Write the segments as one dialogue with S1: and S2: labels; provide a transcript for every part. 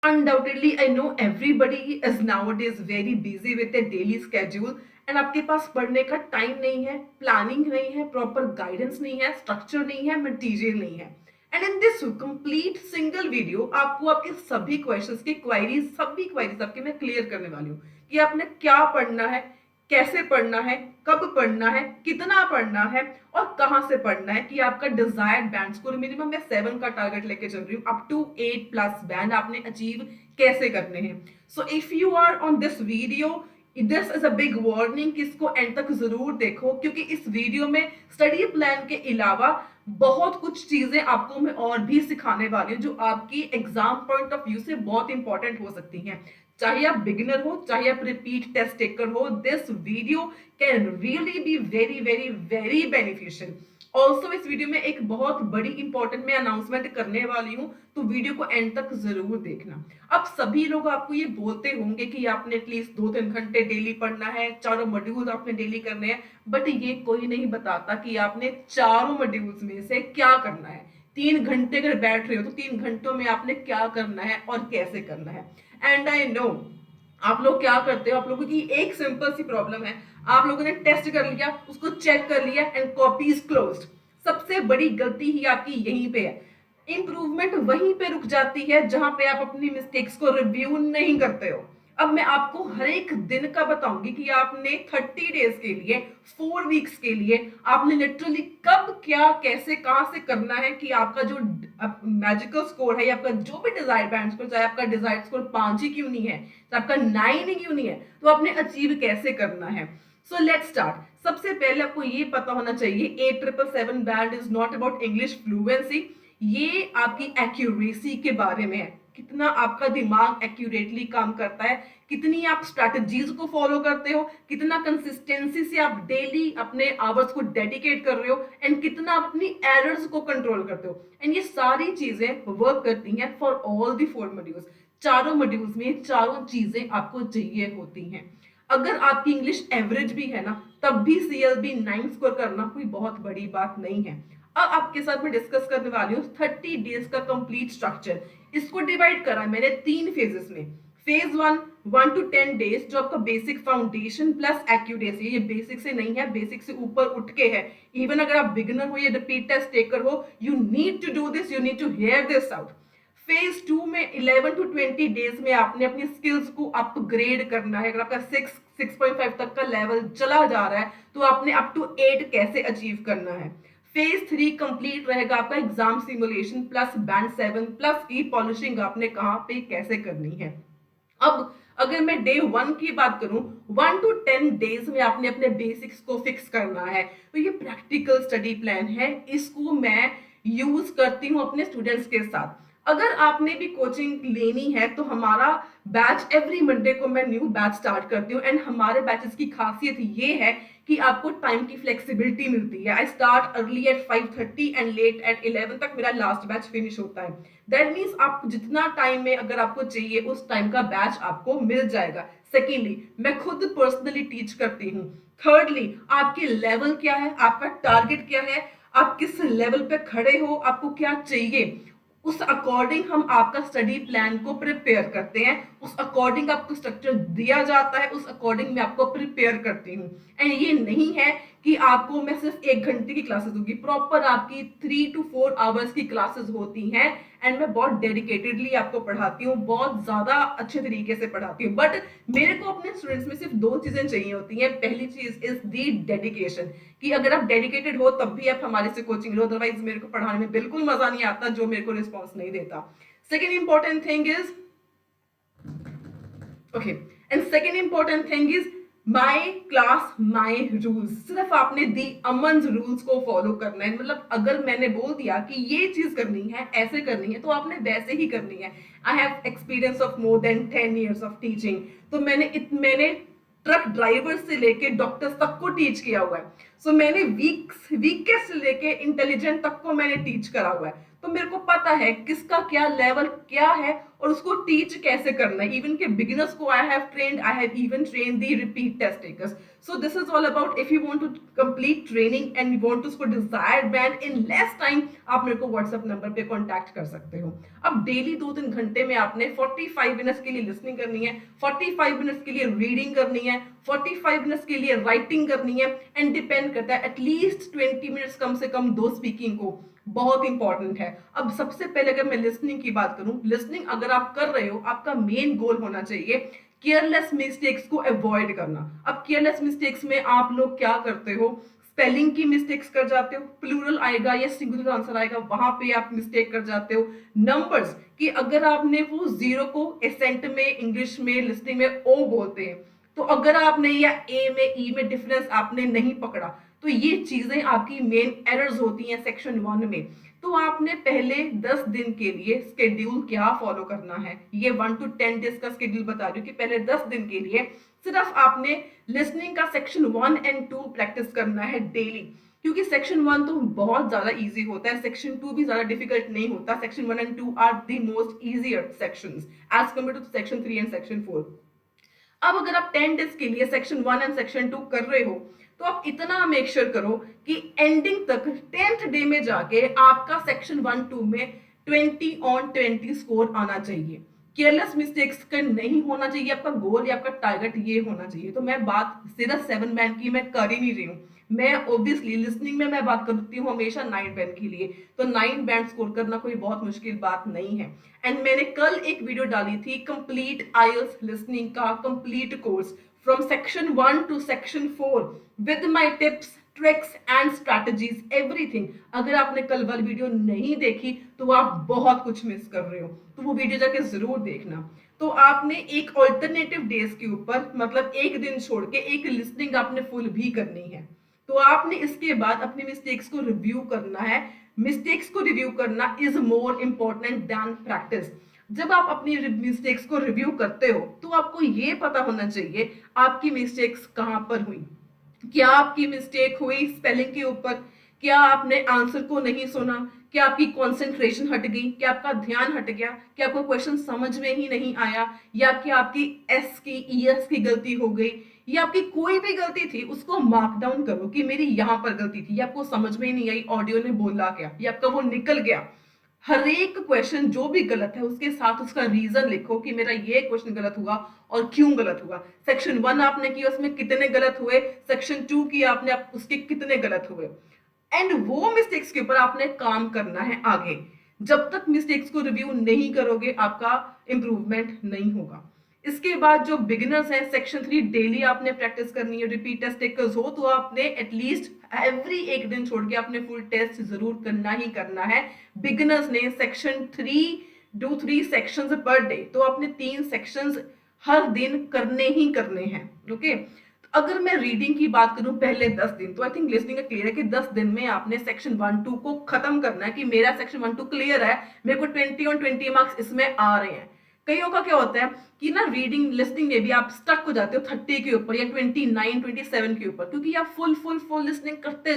S1: Undoubtedly, I know everybody is nowadays very busy with their daily schedule and आपके पास पढ़ने का time नहीं है, प्लानिंग नहीं है, प्रॉपर गाइडेंस नहीं है, स्ट्रक्चर नहीं है, मटेरियल नहीं है। And in this complete single video आपको आपके सभी क्वेश्चंस की क्वेरीज, सभी क्वेरीज आपके मैं क्लियर करने वाली हूँ कि आपने क्या पढ़ना है, कैसे पढ़ना है, कब पढ़ना है, कितना पढ़ना है और कहां से पढ़ना है कि आपका डिजायर्ड बैंड स्कोर मिनिमम मैं 7 का टारगेट लेके चल रही हूँ, अप टू 8 प्लस बैंड आपने अचीव कैसे करने हैं। So if you are on this video, this is a big warning कि इसको एंड तक जरूर देखो, क्योंकि इस वीडियो में स्टडी प्लान के अलावा बहुत कुछ चीजें आपको मैं और भी सिखाने वाली हूँ जो आपकी एग्जाम पॉइंट ऑफ व्यू से बहुत इंपॉर्टेंट हो सकती हैं। चाहे आप बिगिनर हो, चाहे आप रिपीट टेस्ट टेकर हो, this video can really be very very very beneficial. Also इस वीडियो में एक बहुत बड़ी इंपॉर्टेंट मैं अनाउंसमेंट करने वाली हूँ, तो वीडियो को एंड तक जरूर देखना। अब सभी लोग आपको ये बोलते होंगे कि आपने एटलीस्ट 2-3 घंटे डेली पढ़ना है, चारों मॉड्यूल आपने डेली करने हैं, बट ये कोई नहीं बताता कि आपने चारों मॉड्यूल्स में से क्या करना है। 3 घंटे अगर बैठ रहे हो तो 3 घंटों में आपने क्या करना है और कैसे करना है। एंड आई नो आप लोग क्या करते हो, आप लोगों की एक सिंपल सी प्रॉब्लम है, आप लोगों ने टेस्ट कर लिया, उसको चेक कर लिया एंड कॉपीज क्लोज्ड। सबसे बड़ी गलती ही आपकी यहीं पे है। इंप्रूवमेंट वहीं पे रुक जाती है जहां पे आप अपनी मिस्टेक्स को रिव्यू नहीं करते हो। अब मैं आपको हर एक दिन का बताऊंगी कि आपने 30 डेज के लिए, 4 वीक्स के लिए आपने लिटरली कब क्या कैसे कहां से करना है कि आपका जो मैजिकल स्कोर है या आपका जो भी डिजायर्ड बैंड स्कोर, चाहे आपका डिजायर्ड स्कोर 5 ही क्यों नहीं है, चाहे आपका 9 ही क्यों नहीं है, तो आपने अचीव कैसे करना है। So let's start. सबसे पहले आपको ये पता होना चाहिए 8777 band is not about English fluency. ये आपकी एक्यूरेसी के बारे में है, कितना आपका दिमाग एक्यूरेटली काम करता है, कितनी आप स्ट्रैटेजीज को फॉलो करते हो, कितना कंसिस्टेंसी से आप डेली अपने आवर्स को डेडिकेट कर रहे हो एंड कितना आप अपनी एरर्स को कंट्रोल करते हो। एंड ये सारी चीजें वर्क करती हैं फॉर ऑल दी 4 मॉड्यूल्स। चारों मॉड्यूल्स में चारों चीजें आपको चाहिए होती हैं। अगर आपकी इंग्लिश एवरेज भी है ना, तब भी CLB 9 स्कोर करना कोई बहुत बड़ी बात नहीं है। अब आपके साथ मैं डिस्कस करने वाली हूँ 30 डेज का कंप्लीट स्ट्रक्चर। इसको डिवाइड करा मैंने 3 फेजेस में। फेज 1, 1 to 10 डेज, जो आपका बेसिक फाउंडेशन प्लस एक्यूरेसी, ये बेसिक से नहीं है, बेसिक से ऊपर उठ के है। इवन अगर आप बिगिनर हो या रिपीट टेस्ट टेकर हो, you need to do this, you need to hear this out. Phase 2 में 11 to 20 डेज में आपने अपनी स्किल्स को अपग्रेड करना है। अगर आपका 6.5 तक का लेवल चला जा रहा है तो आपने अप टू 8 कैसे अचीव करना है। फेज 3 कंप्लीट रहेगा आपका exam simulation plus band 7 plus की पॉलिशिंग आपने कहां पे कैसे करनी है। अब अगर मैं डे 1 की बात करूं, 1 to 10 डेज में आपने अपने बेसिक्स को फिक्स करना है। तो ये प्रैक्टिकल स्टडी प्लान है, इसको मैं यूज करती हूँ अपने स्टूडेंट्स के साथ। अगर आपने भी कोचिंग लेनी है तो हमारा बैच एवरी मंडे को मैं न्यू बैच स्टार्ट करती हूँ। एंड हमारे बैचेस की खासियत ये है कि आपको टाइम की फ्लेक्सिबिलिटी मिलती है। I start early at 5:30 and late at 11 तक मेरा लास्ट बैच फिनिश होता है। दैट मीन्स आप जितना टाइम में अगर आपको चाहिए उस टाइम का बैच आपको मिल जाएगा। सेकेंडली, मैं खुद पर्सनली टीच करती हूँ। थर्डली, आपके लेवल क्या है, आपका टारगेट क्या है, आप किस लेवल पे खड़े हो, आपको क्या चाहिए, उस अकॉर्डिंग हम आपका स्टडी प्लान को प्रिपेयर करते हैं। उस अकॉर्डिंग आपको स्ट्रक्चर दिया जाता है, उस अकॉर्डिंग मैं आपको प्रिपेयर करती हूँ। एंड ये नहीं है कि आपको मैं सिर्फ 1 घंटे की क्लासेस दूंगी, प्रॉपर आपकी 3 to 4 आवर्स की क्लासेस होती हैं। एंड मैं बहुत डेडिकेटेडली आपको पढ़ाती हूँ, बहुत ज्यादा अच्छे तरीके से पढ़ाती हूँ। बट मेरे को अपने स्टूडेंट्स में सिर्फ 2 चीजें चाहिए होती हैं। पहली चीज इज दी डेडिकेशन, कि अगर आप डेडिकेटेड हो तब भी आप हमारे से कोचिंग लो, अदरवाइज मेरे को पढ़ाने में बिल्कुल मजा नहीं आता जो मेरे को रिस्पॉन्स नहीं देता। Second important thing is, okay, and second important thing is my class my rules. सिर्फ आपने दी अमन रूल्स को फॉलो करना है। मतलब अगर मैंने बोल दिया कि ये चीज करनी है, ऐसे करनी है, तो आपने वैसे ही करनी है। I have experience of more than 10 years of teaching. तो मैंने ट्रक ड्राइवर से लेके डॉक्टर्स तक को टीच किया हुआ है। सो मैंने वीकेस्ट से लेके इंटेलिजेंट तक को मैंने टीच करा हुआ है। तो मेरे को पता है किसका क्या लेवल क्या है और उसको टीच कैसे करना है। इवन के बिगिनर्स को I have even train the repeat test takers. So this is all about if you want to complete training and you want to उसको desired band in less time, आप मेरे को WhatsApp number पे contact कर सकते हो। अब daily 2-3 घंटे में आपने 45 मिनट्स के लिए लिसनिंग करनी है, 45 मिनट्स के लिए रीडिंग करनी है, 45 मिनट्स के लिए राइटिंग करनी है, एंड डिपेंड करता है एटलीस्ट 20 मिनट्स कम से कम दो स्पीकिंग को, बहुत इंपॉर्टेंट है। अब सबसे पहले अगर मैं लिसनिंग की बात करूं, लिसनिंग अगर आप कर रहे हो, आपका मेन गोल होना चाहिए केयरलेस मिस्टेक्स को अवॉइड करना। अब केयरलेस मिस्टेक्स में आप लोग क्या करते हो, स्पेलिंग की मिस्टेक्स कर जाते हो, प्लूरल आएगा या सिंगुलर आंसर आएगा वहां पे आप मिस्टेक कर जाते हो। नंबर्स कि अगर आपने वो जीरो को एसेंट में इंग्लिश में लिसनिंग में ओ बोलते हैं, तो अगर आपने या ए में ई में डिफरेंस आपने नहीं पकड़ा, तो ये चीजें आपकी मेन एरर्स होती हैं सेक्शन 1 में। तो आपने पहले 10 दिन के लिए स्केड्यूल क्या फॉलो करना है, ये 1 to 10 डेज का स्केड्यूल बता रही हूँ कि पहले 10 दिन के लिए सिर्फ आपने लिसनिंग का सेक्शन 1 and 2 प्रैक्टिस करना है डेली। क्योंकि सेक्शन 1 तो बहुत ज्यादा इजी होता है, सेक्शन 2 भी ज्यादा डिफिकल्ट नहीं होता। Section 1 and 2 are the most easier sections as compare to section 3 and section 4। अब अगर आप 10 डेज के लिए सेक्शन 1 एंड सेक्शन 2 कर रहे हो, तो आप इतना मेक श्योर करो कि एंडिंग तक 10th डे में जाके आपका सेक्शन 1-2 में 20 on 20 स्कोर आना चाहिए। केयरलेस मिस्टेक्स का नहीं होना चाहिए, आपका गोल या आपका टारगेट ये होना चाहिए। तो मैं बात सिर्फ 7 बैंड की मैं कर ही नहीं रही हूँ, मैं ऑब्वियसली लिसनिंग में मैं बात करती हूँ हमेशा 9 बैंड के लिए। तो 9 बैंड स्कोर करना कोई बहुत मुश्किल बात नहीं है। एंड मैंने कल एक वीडियो डाली थी कंप्लीट आईएलटीएस लिसनिंग का complete course from section 1 to section 4 with my tips tricks and strategies everything. अगर आपने कल वाली वीडियो नहीं देखी तो आप बहुत कुछ मिस कर रहे हो, तो वो वीडियो जाके जरूर देखना। तो आपने एक ऑल्टरनेटिव डेज के ऊपर मतलब एक दिन छोड़ के एक लिसनिंग आपने फुल भी करनी है। तो आपने इसके बाद अपनी मिस्टेक्स को रिव्यू करना है। मिस्टेक्स को रिव्यू करना is more important than practice. जब आप अपनी मिस्टेक्स को रिव्यू करते हो तो आपको ये पता होना चाहिए आपकी मिस्टेक्स कहां पर हुई। क्या आपकी मिस्टेक हुई स्पेलिंग के ऊपर, क्या आपने आंसर को नहीं सुना, क्या आपकी कंसंट्रेशन हट गई, क्या आपका ध्यान हट गया, क्या आपको क्वेश्चन समझ में ही नहीं आया, या क्या आपकी एस की ईएस की गलती हो गई, या आपकी कोई भी गलती थी उसको मार्क डाउन करो कि मेरी यहां पर गलती थी, या आपको समझ में ही नहीं आई ऑडियो ने बोला क्या, या आपका वो निकल गया। हर एक क्वेश्चन जो भी गलत है उसके साथ उसका रीजन लिखो कि मेरा ये क्वेश्चन गलत हुआ और क्यों गलत हुआ। सेक्शन 1 आपने किया उसमें कितने गलत हुए, सेक्शन 2 किया आपने उसके कितने गलत हुए, एंड वो मिस्टेक्स के ऊपर आपने काम करना है आगे। जब तक मिस्टेक्स को रिव्यू नहीं करोगे आपका इंप्रूवमेंट नहीं होगा। इसके बाद जो बिगिनर्स हैं सेक्शन 3 डेली आपने प्रैक्टिस करनी है, रिपीट टेस्ट टेकर्स हो तो आपने एटलीस्ट एवरी एक दिन छोड़ के आपने फुल टेस्ट जरूर करना ही करना है। बिगिनर्स ने सेक्शन 3 सेक्शंस पर डे, तो आपने 3 सेक्शंस हर दिन करने ही करने हैं। ओके, अगर मैं रीडिंग की बात करूं पहले 10 दिन, तो आई थिंक लिसनिंग का क्लियर है कि 10 दिन में आपने सेक्शन 1-2 को खत्म करना है कि मेरा सेक्शन 1-2 क्लियर है, मेरे को 20 और 20 मार्क्स इसमें आ रहे हैं। कईयों का क्या होता है कि ना रीडिंग लिसनिंग में भी आप स्टक हो जाते हो 30 के ऊपर या 29-27 के ऊपर, क्योंकि आप फुल लिसनिंग करते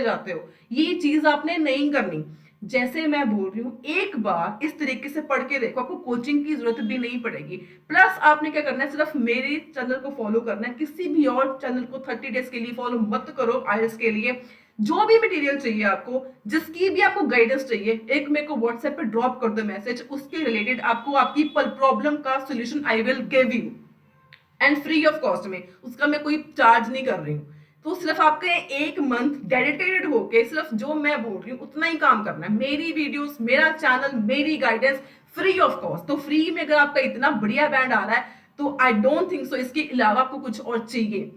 S1: जाते हो। ये चीज आपने नहीं करनी। जैसे मैं बोल रही हूँ एक बार इस तरीके से पढ़ के देखो, आपको कोचिंग की जरूरत भी नहीं पड़ेगी। प्लस आपने क्या करना है, सिर्फ मेरे चैनल को फॉलो करना है, किसी भी और चैनल को 30 डेज के लिए फॉलो मत करो। आईएलटीएस के लिए जो भी मटेरियल चाहिए आपको, जिसकी भी आपको गाइडेंस चाहिए, एक मेरे को व्हाट्सएप पे ड्रॉप कर दो मैसेज, उसके रिलेटेड आपको आपकी प्रॉब्लम का solution I will give you and free of cost में। उसका मैं कोई चार्ज नहीं कर रही हूँ। तो सिर्फ आपके एक मंथ डेडिकेटेड होके सिर्फ जो मैं बोल रही हूँ उतना ही काम करना है। मेरी वीडियोस, मेरा चैनल, मेरी गाइडेंस फ्री ऑफ कॉस्ट। तो फ्री में अगर आपका इतना बढ़िया बैंड आ रहा है तो आई डोंट थिंक सो इसके अलावा आपको कुछ और चाहिए।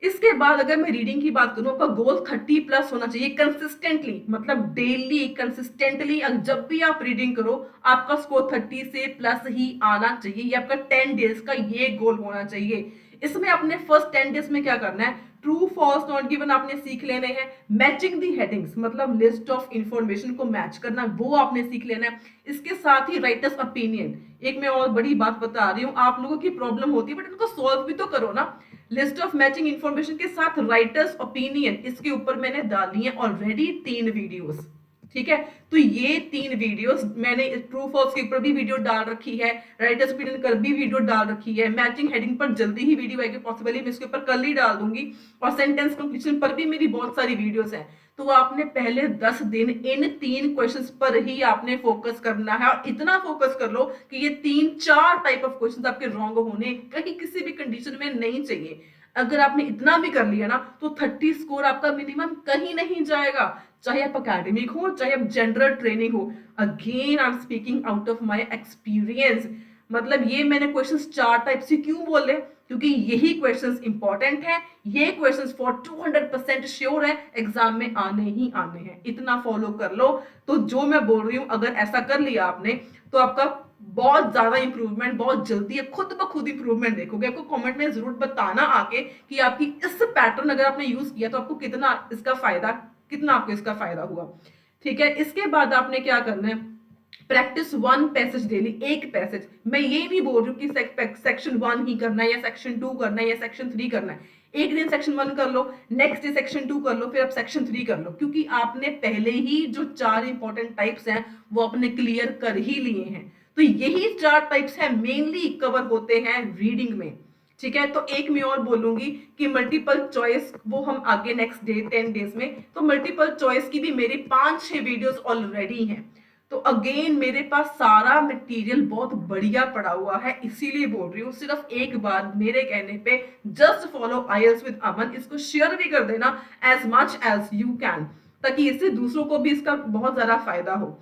S1: इसके बाद अगर मैं रीडिंग की बात करूं, आपका गोल 30+ होना चाहिए कंसिस्टेंटली, मतलब डेली कंसिस्टेंटली। जब भी आप रीडिंग करो आपका स्कोर 30 से प्लस ही आना चाहिए। ये आपका 10 डेज का ये गोल होना चाहिए। इसमें अपने फर्स्ट 10 डेज में क्या करना है, ट्रू फॉल्स नॉट गिवन आपने सीख लेने हैं। मैचिंग दी हेडिंग्स मतलब लिस्ट ऑफ इंफॉर्मेशन को मैच करना, वो आपने सीख लेना है। इसके साथ ही राइटर्स ओपिनियन, एक मैं और बड़ी बात बता रही हूँ, आप लोगों की प्रॉब्लम होती है बट इनको सॉल्व भी तो करो ना। लिस्ट ऑफ मैचिंग इंफॉर्मेशन के साथ राइटर्स ओपिनियन, इसके ऊपर मैंने डाली है ऑलरेडी 3 वीडियोस, ठीक है। तो ये 3 वीडियोस मैंने ट्रू फॉल्स के ऊपर भी वीडियो डाल रखी है, राइटर्स ओपिनियन कर भी वीडियो डाल रखी है, मैचिंग हेडिंग पर जल्दी ही वीडियो आएगी, पॉसिबली मैं इसके ऊपर कल ही डाल दूंगी, और सेंटेंस कंप्लीशन पर भी मेरी बहुत सारी वीडियोस हैं। तो आपने पहले 10 दिन इन 3 क्वेश्चंस पर ही आपने फोकस करना है, और इतना फोकस कर लो कि ये 3-4 टाइप ऑफ क्वेश्चंस आपके रॉन्ग होने कहीं किसी भी कंडीशन में नहीं चाहिए। अगर आपने इतना भी कर लिया ना तो 30 स्कोर आपका मिनिमम कहीं नहीं जाएगा, चाहे आप अकेडमिक हो चाहे आप जनरल ट्रेनिंग हो। Again I am speaking out of my experience. मतलब ये मैंने क्वेश्चंस 4 टाइप से क्यों बोले, क्योंकि यही क्वेश्चंस इंपॉर्टेंट है, ये क्वेश्चंस फॉर 200% श्योर है एग्जाम में आने ही आने हैं। इतना फॉलो कर लो। तो जो मैं बोल रही हूँ अगर ऐसा कर लिया आपने तो आपका बहुत ज्यादा इंप्रूवमेंट बहुत जल्दी है, खुद ब खुद इंप्रूवमेंट देखोगे। आपको कमेंट में जरूर बताना आके कि आपकी इस पैटर्न अगर आपने यूज किया तो आपको कितना आपको इसका फायदा हुआ। ठीक है। इसके बाद आपने क्या करना है, प्रैक्टिस 1 पैसेज डेली, एक पैसेज। मैं ये नहीं बोल रही हूँ कि सेक्शन 1 ही करना है या सेक्शन 2 करना है या सेक्शन 3 करना है। एक दिन सेक्शन 1 कर लो, नेक्स्ट डे सेक्शन 2 कर लो, फिर आप सेक्शन 3 कर लो, क्योंकि आपने पहले ही जो 4 इंपॉर्टेंट टाइप्स हैं वो आपने क्लियर कर ही लिए हैं। तो यही 4 टाइप्स हैं मेनली कवर होते हैं रीडिंग में। ठीक है। तो एक मैं और बोलूंगी कि मल्टीपल चॉइस वो हम आगे नेक्स्ट डे 10 डेज में, तो मल्टीपल चॉइस की भी मेरी 5-6 वीडियोस ऑलरेडी हैं। तो अगेन मेरे पास सारा मटेरियल बहुत बढ़िया पड़ा हुआ है, इसीलिए बोल रही हूँ सिर्फ एक बार मेरे कहने पे just follow IELTS with Aman, इसको शेयर भी कर देना as much as you can, ताकि इससे दूसरों को भी इसका बहुत ज्यादा फायदा हो।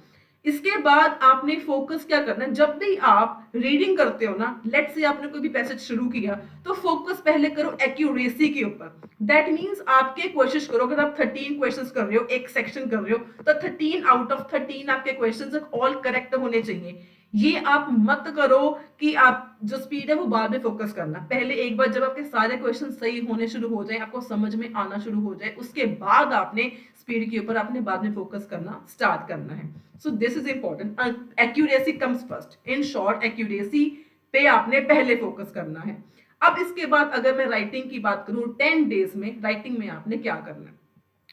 S1: इसके बाद आपने फोकस क्या करना है, जब भी आप रीडिंग करते हो ना, लेट से आपने कोई भी पैसेज शुरू किया तो फोकस पहले करो एक्यूरेसी के ऊपर। दैट मींस आपके कोशिश करो, अगर आप 13 क्वेश्चंस कर रहे हो, एक सेक्शन कर रहे हो, तो 13 आउट ऑफ 13 आपके क्वेश्चंस ऑल करेक्ट होने चाहिए। ये आप मत करो कि आप जो स्पीड है वो बाद में फोकस करना, पहले एक बार जब आपके सारे क्वेश्चन सही होने शुरू हो जाए, आपको समझ में आना शुरू हो जाए, उसके बाद आपने स्पीड के ऊपर आपने बाद में फोकस करना स्टार्ट करना है। सो this is important, accuracy comes first. In short accuracy पे आपने पहले फोकस करना है। अब इसके बाद अगर मैं राइटिंग की बात करूं, 10 डेज में राइटिंग में आपने क्या करना है,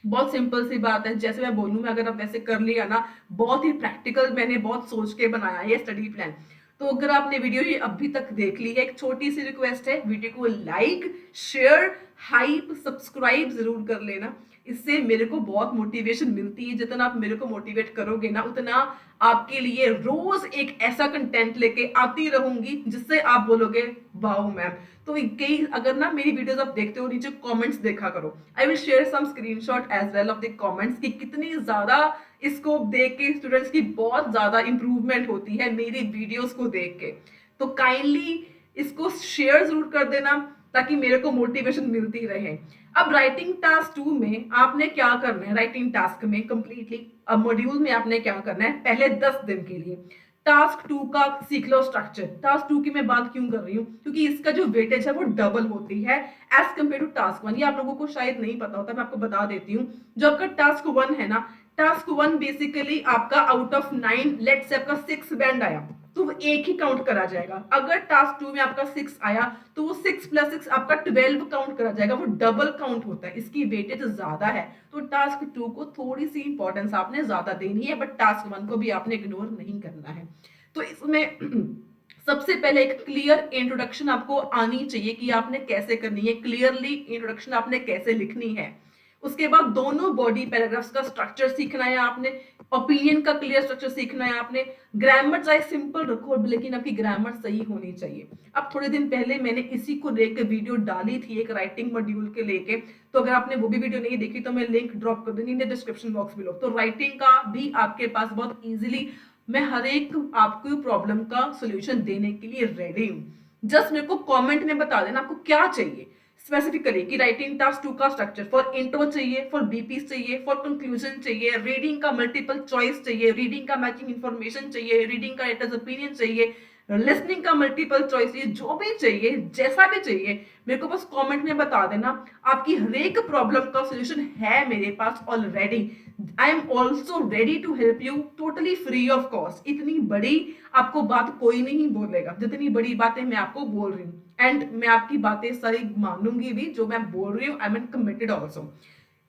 S1: बहुत सिंपल सी बात है। जैसे मैं बोलूं, मैं अगर आप वैसे कर लिया ना, बहुत ही प्रैक्टिकल, मैंने बहुत सोच के बनाया है स्टडी प्लान। तो अगर आपने वीडियो ये अभी तक देख ली है, एक छोटी सी रिक्वेस्ट है, वीडियो को लाइक शेयर हाइप सब्सक्राइब जरूर कर लेना। इससे मेरे को बहुत मोटिवेशन मिलती है, जितना आप मेरे को मोटिवेट करोगे ना उतना आपके लिए रोज एक ऐसा कंटेंट लेके आती रहूंगी जिससे आप बोलोगे वाओ मैम। तो कई अगर ना मेरी वीडियोस आप देखते हो, नीचे कमेंट्स देखा करो। I will share some screenshot as well of the comments कि कितनी ज्यादा इसको देख के स्टूडेंट्स की बहुत ज्यादा इंप्रूवमेंट होती है मेरी वीडियोस को देख के। तो काइंडली इसको शेयर जरूर कर देना ताकि मेरे को मोटिवेशन मिलती रहे। अब राइटिंग टास्क 2 में आपने क्या करना है, राइटिंग टास्क में कंप्लीटली अब मॉड्यूल में आपने क्या करना है, पहले 10 दिन के लिए टास्क 2 का सीख लो स्ट्रक्चर। टास्क 2 की मैं बात क्यों कर रही हूँ, क्योंकि इसका जो वेटेज है वो डबल होती है एज कम्पेयर टू टास्क 1। ये आप लोगों को शायद नहीं पता होता, मैं आपको बता देती हूँ। जो आपका टास्क 1 है ना, टास्क 1 बेसिकली आपका आउट ऑफ 9 लेट से आपका 6 बैंड आया तो वो एक ही काउंट करा जाएगा। अगर टास्क 2 में आपका 6 आया तो वो 6 + 6 आपका 12 काउंट करा जाएगा, वो डबल काउंट होता है, इसकी वेटेज ज्यादा है। तो टास्क 2 को थोड़ी सी इंपॉर्टेंस आपने ज्यादा देनी है, बट टास्क 1 को भी आपने इग्नोर नहीं करना है। तो इसमें सबसे पहले एक क्लियर इंट्रोडक्शन आपको आनी चाहिए कि आपने कैसे करनी है, क्लियरली इंट्रोडक्शन आपने कैसे लिखनी है। उसके बाद दोनों बॉडी पैराग्राफ्स का स्ट्रक्चर सीखना है आपने, ओपिनियन का क्लियर स्ट्रक्चर सीखना है आपने। ग्रामर चाहे सिंपल रखो लेकिन आपकी ग्रामर सही होनी चाहिए। अब थोड़े दिन पहले मैंने इसी को लेकर वीडियो डाली थी एक राइटिंग मॉड्यूल के लेके, तो अगर आपने वो भी वीडियो नहीं देखी तो मैं लिंक ड्रॉप कर दूंगी डिस्क्रिप्शन बॉक्स में। तो राइटिंग का भी आपके पास बहुत इजीली मैं हर एक आपको प्रॉब्लम का सोल्यूशन देने के लिए रेडी हूँ। जस्ट मेरे को कमेंट में बता देना आपको क्या चाहिए स्पेसिफिकली, कि राइटिंग टास्क 2 का स्ट्रक्चर फॉर इंट्रो चाहिए, फॉर बीपीस चाहिए, फॉर कंक्लूजन चाहिए, रीडिंग का मल्टीपल चॉइस चाहिए, रीडिंग का मैचिंग इंफॉर्मेशन चाहिए, रीडिंग का राइटर्स ओपिनियन चाहिए, लिसनिंग का मल्टीपल चॉइस, ये जो भी चाहिए जैसा भी चाहिए मेरे को बस कमेंट में बता देना। आपकी हर एक प्रॉब्लम का सोल्यूशन है मेरे पास already. I am also ready to help you totally free of cost. इतनी बड़ी आपको बात कोई नहीं बोलेगा जितनी बड़ी बातें मैं आपको बोल रही हूँ, एंड मैं आपकी बातें सारी मानूंगी भी जो मैं बोल रही हूँ। I am committed also.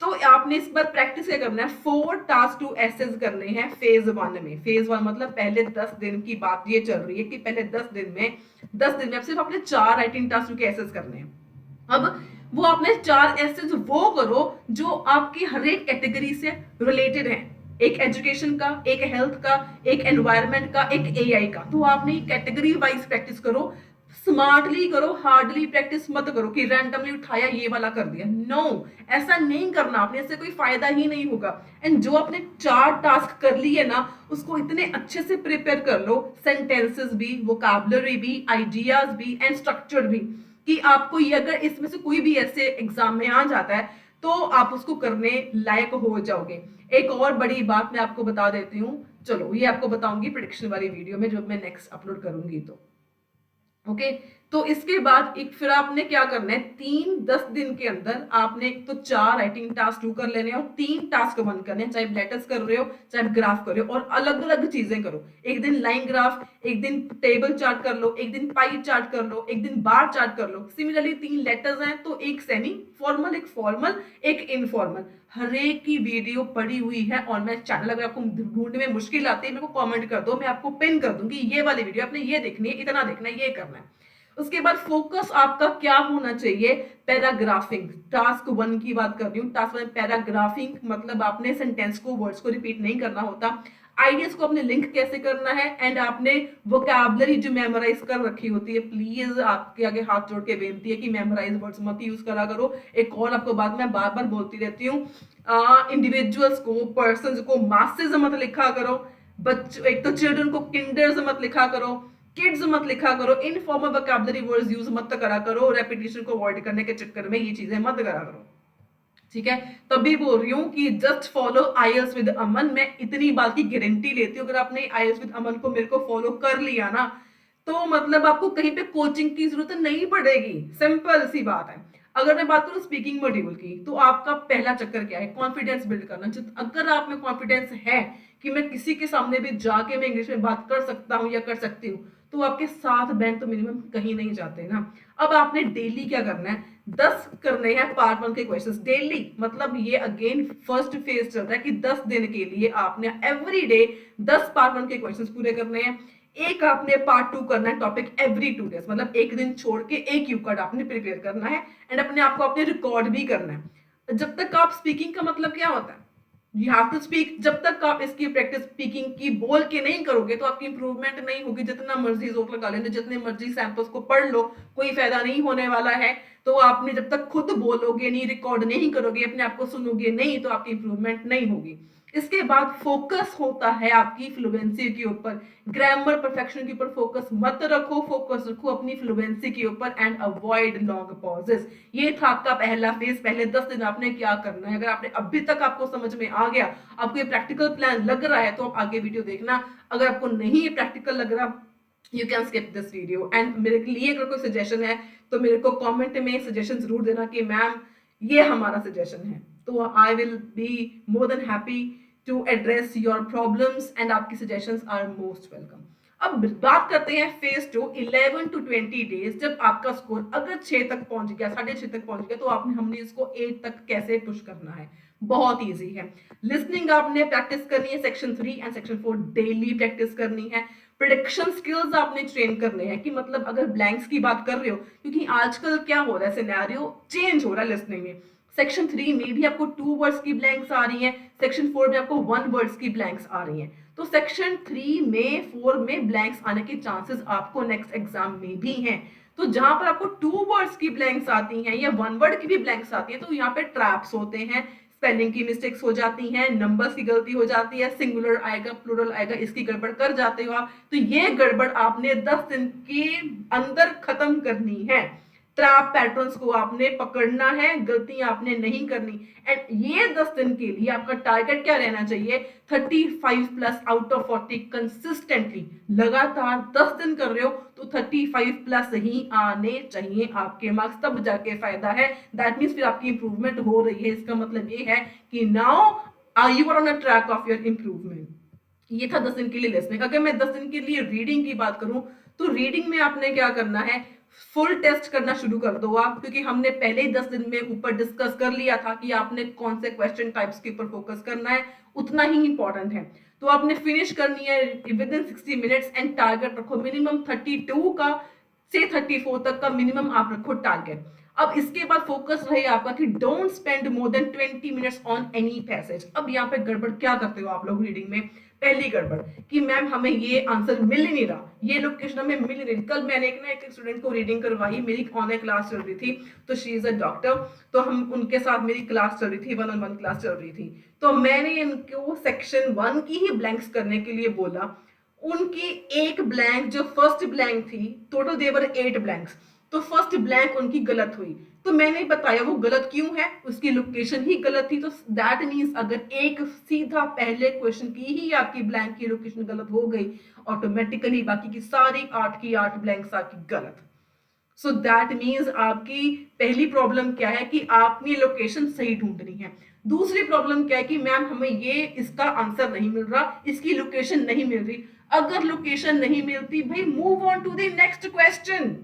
S1: तो आपने इस बार प्रैक्टिस क्या करना है, 4 टास्क टू एसेस करने हैं फेज 1 में। फेज 1 मतलब पहले 10 दिन की बात ये चल रही है कि पहले 10 दिन में आप सिर्फ अपने 4 राइटिंग टास्क के एसेस करने हैं। अब वो आपने 4 एसेस वो करो जो आपकी हर एक कैटेगरी से रिलेटेड है, एक एजुकेशन का, एक हेल्थ का, एक एनवायरनमेंट का, एक एआई का। तो आपने कैटेगरी वाइज प्रैक्टिस करो, स्मार्टली करो, हार्डली प्रैक्टिस मत करो कि रैंडमली उठाया ये वाला कर दिया। नो, ऐसा नहीं करना आपने, इससे कोई फायदा ही नहीं होगा। एंड जो आपने 4 टास्क कर लिए ना, उसको इतने अच्छे से प्रिपेयर कर लो, सेंटेंसेस भी, वोकैबुलरी भी, आइडियाज भी एंड स्ट्रक्चर भी, कि आपको ये अगर इसमें से कोई भी ऐसे एग्जाम में आ जाता है तो आप उसको करने लायक हो जाओगे। एक और बड़ी बात मैं आपको बता देती हूँ, चलो ये आपको बताऊंगी प्रिडिक्शन वाली वीडियो में जब मैं नेक्स्ट अपलोड करूंगी तो। ओके, तो इसके बाद एक फिर आपने क्या करना है, 10 दिन के अंदर आपने तो 4 राइटिंग टास्क 2 कर लेने हैं और 3 टास्क 1 करने हैं, चाहे लेटर्स कर रहे हो चाहे ग्राफ कर रहे हो, और अलग अलग चीजें करो। एक दिन लाइन ग्राफ, एक दिन टेबल चार्ट कर लो, एक दिन पाई चार्ट कर लो, एक दिन बार चार्ट कर लो। सिमिलरली 3 लेटर्स हैं तो एक सेमी फॉर्मल, एक फॉर्मल, एक इनफॉर्मल। हर एक की वीडियो पड़ी हुई है ऑनलाइन चैनल, अगर आपको ढूंढने में मुश्किल आती है मेरे को कमेंट कर दो, मैं आपको पिन कर दूंगी ये वाली वीडियो, आपने ये देखनी है, इतना देखना है, ये करना है। उसके बाद फोकस आपका क्या होना चाहिए, पैराग्राफिंग। टास्क 1 की बात कर रही हूँ, टास्क 1 पैराग्राफिंग मतलब आपने सेंटेंस को, वर्ड्स को रिपीट नहीं करना होता, आइडियाज को अपने लिंक कैसे करना है, एंड आपने वोकैबुलरी जो मेमोराइज कर रखी होती है, प्लीज आपके आगे हाथ जोड़ के बेनती है कि मेमोराइज वर्ड्स मत यूज करा करो। एक और आपको बात मैं बार बार बोलती रहती हूँ, इंडिविजुअल्स को, पर्सन को मासेज मत लिखा करो, बच्चों, एक तो चिल्ड्रन को किंडर्स मत लिखा करो, किड्स मत लिखा करो, इनफॉर्मल वोकैबुलरी वर्ड्स यूज मत करा करो, रेपिटेशन को अवॉइड करने के चक्कर में ये चीजें मत करा करो। ठीक है, तभी बोल रही हूँ कि जस्ट फॉलो आईएलटीएस विद अमन। मैं इतनी बात की गारंटी लेती हूँ, अगर आपने आईएलटीएस विद अमन को मेरे को फॉलो कर लिया ना, तो मतलब आपको कहीं पे कोचिंग की जरूरत नहीं पड़ेगी, सिंपल सी बात है। अगर मैं बात करूं स्पीकिंग मॉड्यूल की, तो आपका पहला चक्कर क्या है, कॉन्फिडेंस बिल्ड करना। अगर आप में कॉन्फिडेंस है कि मैं किसी के सामने भी जाके मैं इंग्लिश में बात कर सकता हूँ या कर सकती हूँ, तो आपके 7 बैंक तो मिनिमम कहीं नहीं जाते ना। अब आपने डेली क्या करना है, 10 करने हैं पार्ट 1 के क्वेश्चंस डेली। मतलब ये अगेन फर्स्ट फेज चल रहा है कि 10 दिन के लिए आपने एवरी डे 10 पार्ट 1 के क्वेश्चंस पूरे करने हैं। एक आपने पार्ट 2 करना है टॉपिक एवरी 2 डेज, मतलब एक दिन छोड़ के एक यूकार्ड आपने प्रिपेयर करना है, एंड अपने आप को आपने रिकॉर्ड भी करना है। जब तक आप स्पीकिंग का मतलब क्या होता है, यू हैव टू स्पीक। जब तक आप इसकी प्रैक्टिस स्पीकिंग की बोल के नहीं करोगे तो आपकी इंप्रूवमेंट नहीं होगी। जितना मर्जी जोर लगा लेना, जितने मर्जी सैंपल्स को पढ़ लो, कोई फायदा नहीं होने वाला है। तो आपने जब तक खुद बोलोगे नहीं, रिकॉर्ड नहीं करोगे, अपने आप को सुनोगे नहीं, तो आपकी इंप्रूवमेंट नहीं होगी। इसके बाद फोकस होता है आपकी फ्लुएंसी के ऊपर। ग्रामर परफेक्शन के ऊपर फोकस मत रखो, फोकस रखो अपनी फ्लुएंसी के ऊपर, एंड अवॉइड लॉन्ग पॉजेस। ये था आपका पहला फेज। पहले 10 दिन आपने क्या करना है। अगर आपने अभी तक आपको समझ में आ गया, आपको ये प्रैक्टिकल प्लान लग रहा है, तो आप आगे वीडियो देखना। अगर आपको नहीं प्रैक्टिकल लग रहा, you can skip this video. And मेरे लिए अगर कोई सजेशन है तो मेरे को कमेंट में सजेशन जरूर देना कि मैम ये हमारा सजेशन है, तो I will be more than happy to address your problems, and आपकी सजेशंस आर मोस्ट वेलकम। अब बात करते हैं फेज 2, 11 to 20 डेज। जब आपका स्कोर अगर 6 तक पहुंच गया, 6.5 तक पहुंच गया, तो हमने इसको 8 तक कैसे पुश करना है। बहुत इजी है। लिसनिंग आपने प्रैक्टिस करनी है, section 3 and section 4 daily practice करनी है। प्रिडिक्शन स्किल्स आपने ट्रेन करने हैं, कि मतलब अगर ब्लैंक्स की बात कर रहे हो, क्योंकि आजकल क्या हो रहा है, सिनेरियो चेंज हो रहा है लिसनिंग में। सेक्शन 3 में भी आपको 2 वर्ड्स की ब्लैंक्स आ रही हैं, सेक्शन 4 में आपको 1 वर्ड्स की ब्लैंक्स आ रही हैं। तो सेक्शन 3 में 4 में ब्लैंक्स आने के चांसेस आपको नेक्स्ट एग्जाम में भी हैं। तो जहां पर आपको 2 वर्ड्स की ब्लैंक्स आती हैं या 1 वर्ड की भी ब्लैंक्स आती है, तो यहाँ पे ट्रैप्स होते हैं, स्पेलिंग की मिस्टेक्स हो जाती हैं, नंबर्स की गलती हो जाती है, सिंगुलर आएगा, प्लूरल आएगा, इसकी गड़बड़ कर जाते हो आप। तो ये गड़बड़ आपने 10 दिन के अंदर खत्म करनी है। ट्रैप पैटर्न्स को आपने पकड़ना है, गलतियां आपने नहीं करनी। एंड ये 10 दिन के लिए आपका टारगेट क्या रहना चाहिए, 35 प्लस आउट ऑफ 40 कंसिस्टेंटली। लगातार 10 दिन कर रहे हो तो 35 प्लस ही आने चाहिए आपके मार्क्स, तब जाके फायदा है। दैट मीन्स फिर आपकी इंप्रूवमेंट हो रही है, इसका मतलब ये है कि now you are on a track of your improvement. ये था 10 दिन के लिए लिसनिंग। अगर मैं 10 दिन के लिए रीडिंग की बात करूं, तो रीडिंग में आपने क्या करना है, फुल टेस्ट करना शुरू कर दो आप, क्योंकि हमने पहले ही 10 दिन में ऊपर डिस्कस कर लिया था कि आपने कौन से क्वेश्चन टाइप्स के ऊपर फोकस करना है, उतना ही इंपॉर्टेंट है। तो आपने फिनिश करनी है with in 60 minutes and target रखो मिनिमम 32 का से 34 तक का मिनिमम आप रखो टारगेट। अब इसके बाद फोकस रहे आपका कि don't spend more than 20 minutes on any passage. अब यहाँ पे गड़बड़ क्या करते हो आप लोग रीडिंग में? पहली गड़बड़ कि मैम हमें ये आंसर मिल ही नहीं रहा, ये लोकेशन हमें मिल ही नहीं रही। कल मैंने एक स्टूडेंट को रीडिंग करवाई, मेरी ऑनलाइन क्लास चल रही थी, तो शी इज अ डॉक्टर, तो हम उनके साथ मेरी क्लास चल रही थी, 1-on-1 क्लास चल रही थी। तो मैंने इनको सेक्शन 1 की ही ब्लैंक्स करने के लिए बोला। उनकी एक ब्लैंक जो फर्स्ट ब्लैंक थी, टोटल देवर 8 ब्लैंक्स, तो फर्स्ट ब्लैंक उनकी गलत हुई। तो मैंने बताया वो गलत क्यों है, उसकी लोकेशन ही गलत थी। तो दैट मीन्स अगर एक सीधा पहले क्वेश्चन की ही आपकी ब्लैंक की लोकेशन गलत हो गई, ऑटोमेटिकली बाकी की सारी 8 की 8 ब्लैंक्स आपकी गलत। सो दैट मीन्स आपकी पहली प्रॉब्लम क्या है कि आपने लोकेशन सही ढूंढनी है। दूसरी प्रॉब्लम क्या है कि मैम हमें ये इसका आंसर नहीं मिल रहा, इसकी लोकेशन नहीं मिल रही। अगर लोकेशन नहीं मिलती भाई move on to the next question.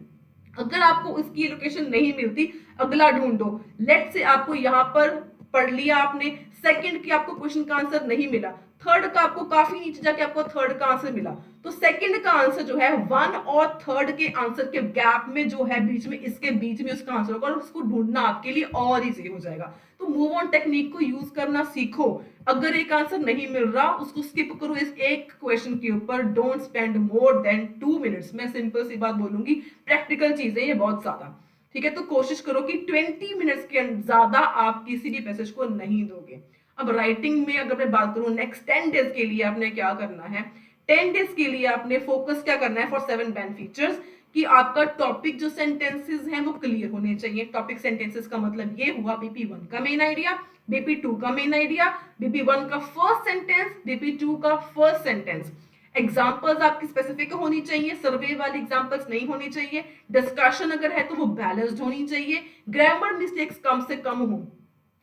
S1: अगर आपको उसकी लोकेशन नहीं मिलती, अगला ढूंढो। लेट से आपको यहाँ पर पढ़ लिया आपने, सेकंड की आपको क्वेश्चन का आंसर नहीं मिला, थर्ड का आपको काफी नीचे जाके आपको थर्ड का आंसर मिला, तो सेकंड का आंसर जो है 1 और थर्ड के आंसर के गैप में जो है बीच में, इसके बीच में उसका आंसर होगा और उसको ढूंढना आपके लिए और इजी हो जाएगा। तो मूव ऑन टेक्निक को यूज करना सीखो। अगर एक आंसर नहीं मिल रहा उसको स्किप करो इस एक क्वेश्चन के ऊपर। Don't spend more than 2 minutes. मैं सिंपल सी बात बोलूंगी, प्रैक्टिकल चीजें ये बहुत ज्यादा, ठीक है। तो कोशिश करो कि 20 मिनट्स के ज्यादा आप किसी भी पैसेज को नहीं दोगे। अब राइटिंग में अगर मैं बात करूं, नेक्स्ट 10 डेज के लिए आपने क्या करना है? 10 डेज के लिए आपने फोकस क्या करना है फॉर 7 बैन फीचर्स, कि आपका टॉपिक जो सेंटेंसेस हैं वो क्लियर होने चाहिए। टॉपिक सेंटेंसेस का मतलब ये हुआ BP1 का मेन आइडिया, BP2 का मेन आइडिया, BP1 का फर्स्ट सेंटेंस, BP2 का फर्स्ट सेंटेंस। एग्जाम्पल्स आपकी स्पेसिफिक होनी चाहिए, सर्वे वाली एग्जाम्पल्स नहीं होनी चाहिए। डिस्कशन अगर है तो वो बैलेंस्ड होनी चाहिए। ग्रामर मिस्टेक्स कम से कम हो।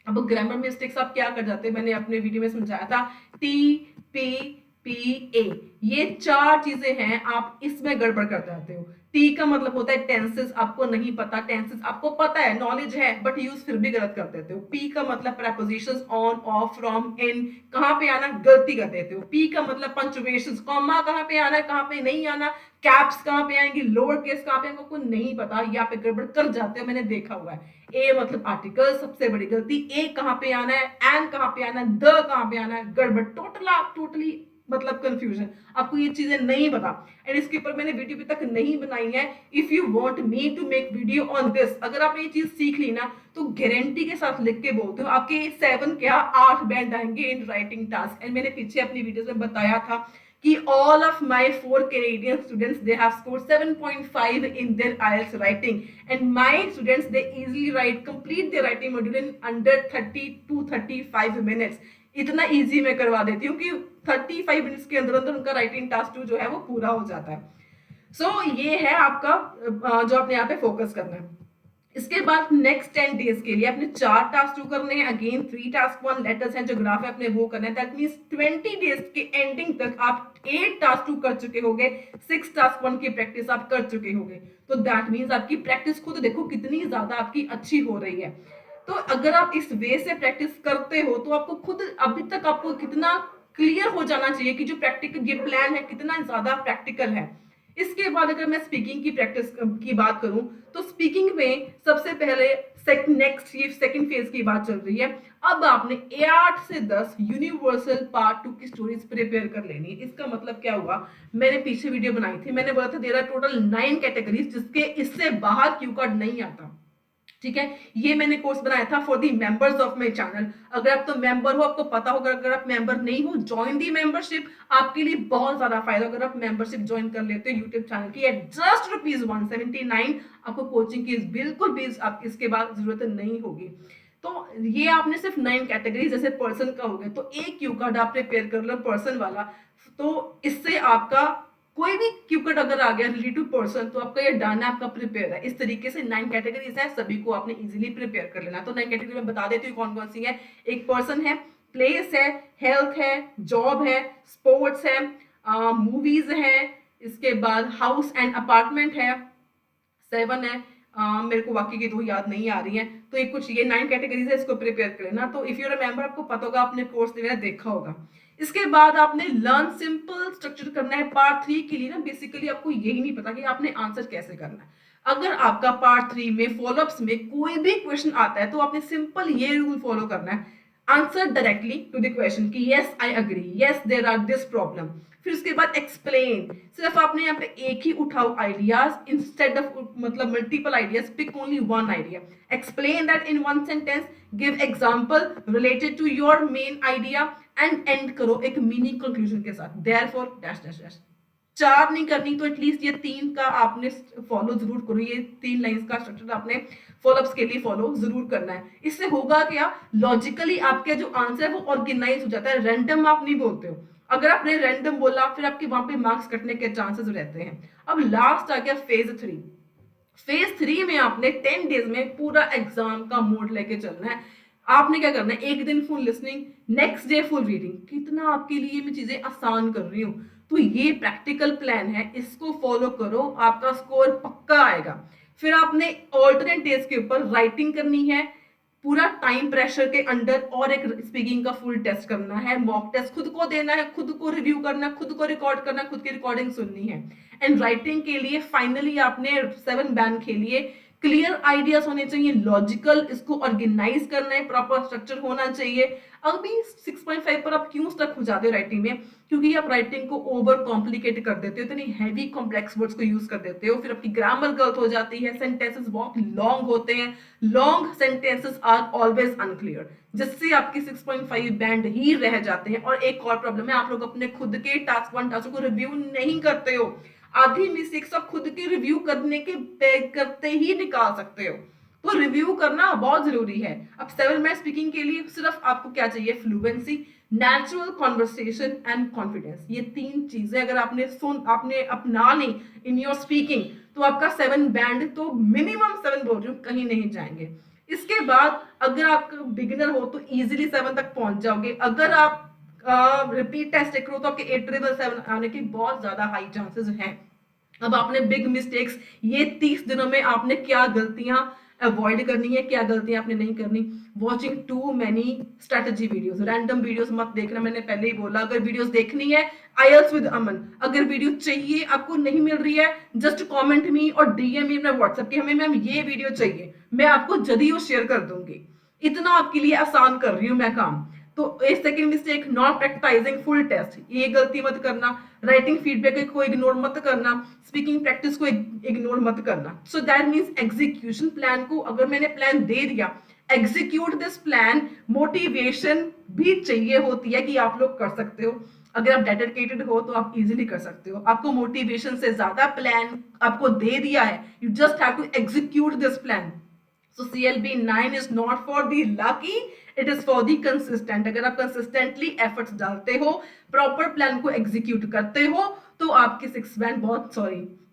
S1: अब ग्रामर मिस्टेक्स आप क्या कर जाते हैं, मैंने अपने वीडियो में समझाया था, TPPA, ये 4 चीजें हैं, आप इसमें गड़बड़ कर जाते हो। टी का मतलब होता है टेंसेस, आपको नहीं पता, टेंसेस आपको पता है, नॉलेज है, बट यूज फिर भी गलत कर देते हो। पी का मतलब प्रेपोजिशंस ऑन, ऑफ, फ्रॉम, इन, कहाँ पे आना गलती कर देते हो। पी का मतलब पंक्चुएशंस, कॉमा कहाँ पे आना है कहाँ पे नहीं आना, कैप्स कहाँ पे आएंगी, लोअर केस कहाँ पे, आपको नहीं पता, यहाँ पे गड़बड़ कर जाते हो, मैंने देखा हुआ है। ए मतलब आर्टिकल, सबसे बड़ी गलती। ए कहाँ पे आना है, एन कहाँ पे आना है, द कहाँ पे आना है, गड़बड़, टोटली मतलब कंफ्यूजन, आपको ये चीजें नहीं पता। एंड इसके ऊपर मैंने वीडियो अभी तक नहीं बनाई है। If you want me to make video on this, अगर आपने ये चीज सीख ली ना, तो गारंटी के साथ लिख के बोलते हो आपके 7 क्या 8 बैंड आएंगे इन राइटिंग टास्क। एंड मैंने पीछे अपनी वीडियोस में बताया था कि all of my 4 Canadian students, they have scored 7.5 in their IELTS writing, and my students, they easily complete their writing module in under 30 to 35 minutes। इतना easy मैं करवा देती हूँ कि 35 मिनट्स के अंदर अंदर उनका राइटिंग टास्क 2 जो है वो पूरा हो जाता है। सो ये है आपका जो आपने यहाँ पे फोकस करना है। इसके बाद नेक्स्ट 10 डेज के लिए अपने 4 टास्क 2 करने हैं, अगेन 3 टास्क 1 लेटर्स हैं जो ग्राफ है अपने वो करना है। दैट मींस 20 डेज के एंडिंग तक आप 8 टास्क 2 कर चुके होंगे, 6 टास्क 1 की प्रैक्टिस आप कर चुके होंगे। तो दैट मींस आपकी प्रैक्टिस खुद देखो कितनी ज्यादा आपकी अच्छी हो रही है। तो अगर आप इस वे से प्रैक्टिस करते हो तो आपको खुद अभी तक आपको कितना क्लियर हो जाना चाहिए कि जो प्रैक्टिकल ये प्लान है कितना ज्यादा प्रैक्टिकल है। इसके बाद अगर मैं स्पीकिंग की प्रैक्टिस की बात करूं, तो स्पीकिंग में सबसे पहले नेक्स्ट ये सेकंड फेज की बात चल रही है। अब आपने 8 से 10 यूनिवर्सल पार्ट 2 की स्टोरीज प्रिपेयर कर लेनी है। इसका मतलब क्या हुआ, मैंने पीछे वीडियो बनाई थी, मैंने बोला था देयर आर टोटल 9 कैटेगरीज जिसके इससे बाहर क्यू कार्ड नहीं आता, ठीक है। ये मैंने कोर्स बनाया था for the members of my channel. अगर आप तो मेंबर हो आपको पता होगा, अगर आप मेंबर नहीं हो ज्वाइन दी मेंबरशिप, आपके लिए बहुत ज्यादा फायदा अगर आप मेंबरशिप ज्वाइन कर लेते हो यूट्यूब चैनल की एट जस्ट ₹179। आपको कोचिंग की बिल्कुल भी आप इसके बाद जरूरत नहीं होगी। तो ये आपने सिर्फ 9 कैटेगरी जैसे पर्सन का हो गया, तो एक क्यू कार्ड आप प्रिपेयर कर लो पर्सन वाला। तो इससे आपका कोई भी क्यूकट अगर आ गया रिलेटिव पर्सन तो आपका ये डन है, आपका प्रिपेयर है। इस तरीके से 9 कैटेगरीज है, सभी को आपने इजीली प्रिपेयर कर लेना। तो 9 कैटेगरी में बता देती हूँ कौन कौन सी है। एक पर्सन है, प्लेस है, हेल्थ है, जॉब है, स्पोर्ट्स है, मूवीज है, इसके बाद हाउस एंड अपार्टमेंट है, 7 है, मेरे को बाकी की 2 याद नहीं आ रही हैं, तो ये कुछ ये 9 कैटेगरीज है, इसको प्रिपेयर कर लेना। तो इफ यू रिमेंबर, आपको पता होगा, आपने कोर्स वगैरह देखा होगा। इसके बाद आपने लर्न सिंपल स्ट्रक्चर करना है। पार्ट 3 के लिए ना बेसिकली आपको यही नहीं पता कि आपने आंसर कैसे करना है। अगर आपका पार्ट 3 में फॉलोअप्स में कोई भी क्वेश्चन आता है तो आपने सिंपल ये रूल फॉलो करना है, answer directly to the question कि yes I agree, yes there are this problem. फिर उसके बाद एक्सप्लेन, सिर्फ आपने यहाँ पे एक ही उठाओ आइडियाज इंस्टेड ऑफ मतलब multiple ideas, pick only one idea, explain that in one sentence, give example related to your main idea and end करो एक मिनी कंक्लूजन के साथ, देयरफॉर डैश डैश डैश। 4 नहीं करनी तो एटलीस्ट ये 3 का आपने फॉलो जरूर करो, ये 3 लाइंस का स्ट्रक्चर आपने फॉलोअप्स के लिए फॉलो जरूर करना है। इससे होगा क्या, लॉजिकली आपके जो आंसर है वो ऑर्गेनाइज हो जाता है, रैंडम आप नहीं बोलते हो। अगर आपने रैंडम बोला फिर आपके वहां पे मार्क्स कटने के चांसेस रहते हैं। अब लास्ट आ गया फेज 3। फेज 3 में आपने 10 डेज में पूरा एग्जाम का मोड लेके चलना है। आपने क्या करना है, एक दिन full listening, next day full reading. कितना आपके लिए मैं चीजें आसान कर रही हूँ। तो ये प्रैक्टिकल प्लान है, इसको फॉलो करो, आपका स्कोर पक्का आएगा। फिर आपने ऑल्टरनेट डेज के ऊपर राइटिंग करनी है पूरा टाइम प्रेशर के अंडर, और एक स्पीकिंग का फुल टेस्ट करना है, मॉक टेस्ट खुद को देना है, खुद को रिव्यू करना है, खुद को रिकॉर्ड करना है, खुद की रिकॉर्डिंग सुननी है। एंड राइटिंग के लिए फाइनली आपने 7 बैंड के लिए क्लियर आइडियाज होने चाहिए, लॉजिकल, इसको ऑर्गेनाइज करना है, प्रॉपर स्ट्रक्चर होना चाहिए। अभी 6.5 पर आप क्यों स्टक हो जाते हो राइटिंग में, क्योंकि आप राइटिंग को ओवर कॉम्प्लिकेट कर देते हो, इतनी हैवी कॉम्प्लेक्स वर्ड्स को यूज कर देते हो, फिर आपकी ग्रामर गलत हो जाती है, सेंटेंसेस बहुत लॉन्ग होते हैं, long sentences are always unclear, जिससे आपकी 6.5 बैंड ही रह जाते हैं। और एक और प्रॉब्लम है, आप लोग अपने खुद के टास्क 1 टास्क को रिव्यू नहीं करते हो। आधी मिस्टेक्स आप खुद के रिव्यू करने के करते ही निकाल सकते हो, तो रिव्यू करना बहुत जरूरी है। अब 7 मिनट स्पीकिंग के लिए सिर्फ आपको क्या चाहिए, fluency, natural conversation and confidence. ये 3 चीजें अगर आपने अपना ली इन योर स्पीकिंग, तो आपका 7 बैंड तो मिनिमम 7 बोल रही हूँ, कहीं नहीं जाएंगे। इसके बाद अगर आप बिगिनर हो तो इजीली 7 तक पहुंच जाओगे। अगर आप रिपीट टेस्ट करो तो आपके 8 आने के बहुत ज्यादा हाई चांसेस हैं। अब आपने बिग मिस्टेक्स, ये 30 दिनों में आपने क्या गलतियां अवॉइड करनी है, क्या गलतियां आपने नहीं करनी। Watching too many strategy videos, random videos मत देखना, मैंने पहले ही बोला। अगर वीडियोस देखनी है आईएल्स विद अमन, अगर वीडियो चाहिए आपको नहीं मिल रही है, जस्ट कमेंट मी और डीएम मी अपने व्हाट्सएप की, हमें मैम ये वीडियो चाहिए, मैं आपको जल्दी वो शेयर कर दूंगी। इतना आपके लिए आसान कर रही हूँ मैं काम। तो एक second mistake, not practising full test, ये गलती मत करना। राइटिंग फीडबैक को इग्नोर मत करना, स्पीकिंग प्रैक्टिस को इग्नोर मत करना। So that means execution plan को, अगर मैंने प्लान दे दिया, एग्जीक्यूट दिस प्लान। मोटिवेशन भी चाहिए होती है कि आप लोग कर सकते हो। अगर आप डेडिकेटेड हो तो आप इजीली कर सकते हो। आपको मोटिवेशन से ज्यादा प्लान आपको दे दिया है, you just have to execute this plan. So CLB 9 is not for the lucky, it is for the consistent। अगर आप कंसिस्टेंटली एफर्ट्स डालते हो, प्रॉपर प्लान को एग्जीक्यूट करते हो, तो आपके 6 बैंड बहुत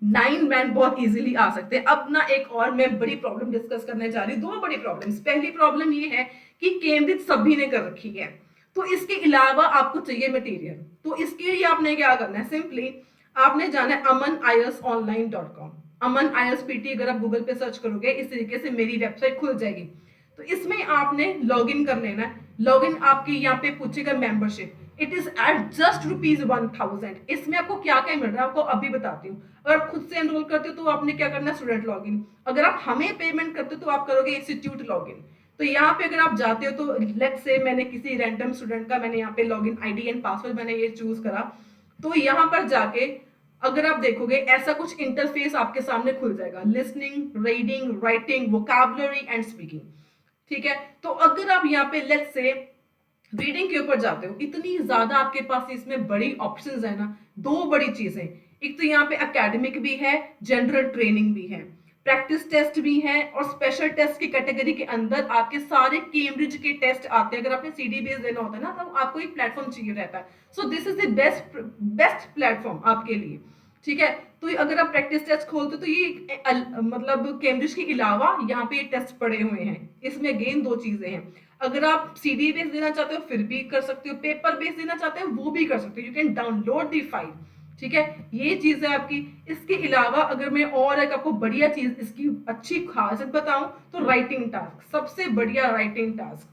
S1: 9 बैंड बहुत इजीली आ सकते हैं। अब ना एक और मैं बड़ी प्रॉब्लम डिस्कस करने जा रही हूँ, 2 बड़ी प्रॉब्लम्स। पहली प्रॉब्लम ये है कि केम्ब्रिज सभी ने कर रखी है, तो इसके अलावा आपको चाहिए मटेरियल। तो इसके लिए आपने क्या करना है, सिंपली आपने जाना है amanieltsonline.com। अमन IELTS अगर आप गूगल पे सर्च करोगे, इस तरीके से मेरी वेबसाइट खुल जाएगी। तो इसमें आपने लॉगिन कर लेना है। लॉगिन आपकी यहाँ पे पूछेगा membership, it is at just ₹1000। इसमें आपको क्या क्या मिल रहा है आपको अभी बताती हूँ। अगर आप खुद से एनरोल करते हो तो आपने क्या करना है, स्टूडेंट लॉगिन। अगर आप हमें पेमेंट करते हो तो आप करोगे इंस्टीट्यूट लॉगिन। तो यहाँ पे अगर आप जाते हो तो लेट्स से मैंने किसी रैंडम स्टूडेंट का मैंने यहाँ पे लॉगिन आईडी एंड पासवर्ड मैंने ये चूज करा। तो यहाँ पर जाके अगर आप देखोगे ऐसा कुछ इंटरफेस आपके सामने खुल जाएगा, listening, reading, writing, vocabulary and speaking. ठीक है, तो अगर आप यहाँ पे लेट्स से रीडिंग के ऊपर जाते हो, इतनी ज्यादा आपके पास इसमें बड़ी ऑप्शंस है ना। 2 बड़ी चीजें, एक तो यहाँ पे एकेडमिक भी है, जनरल ट्रेनिंग भी है, प्रैक्टिस टेस्ट भी है, और स्पेशल टेस्ट की कैटेगरी के अंदर आपके सारे केम्ब्रिज के टेस्ट आते हैं। अगर आपने सीडी बेस देना होता है ना, तब आपको एक प्लेटफॉर्म चाहिए रहता है। सो this is the best platform आपके लिए। ठीक है, तो अगर आप प्रैक्टिस टेस्ट खोलते तो ये मतलब केम्ब्रिज के अलावा यहाँ पे ये टेस्ट पड़े हुए हैं। इसमें अगेन 2 चीजें हैं, अगर आप सीडी बेस देना चाहते हो फिर भी कर सकते हो, पेपर बेस देना चाहते हो वो भी कर सकते हो। You can download the file, ठीक है, ये चीज है आपकी। इसके अलावा अगर मैं और एक आपको बढ़िया चीज इसकी अच्छी खासियत बताऊं तो राइटिंग टास्क, सबसे बढ़िया राइटिंग टास्क।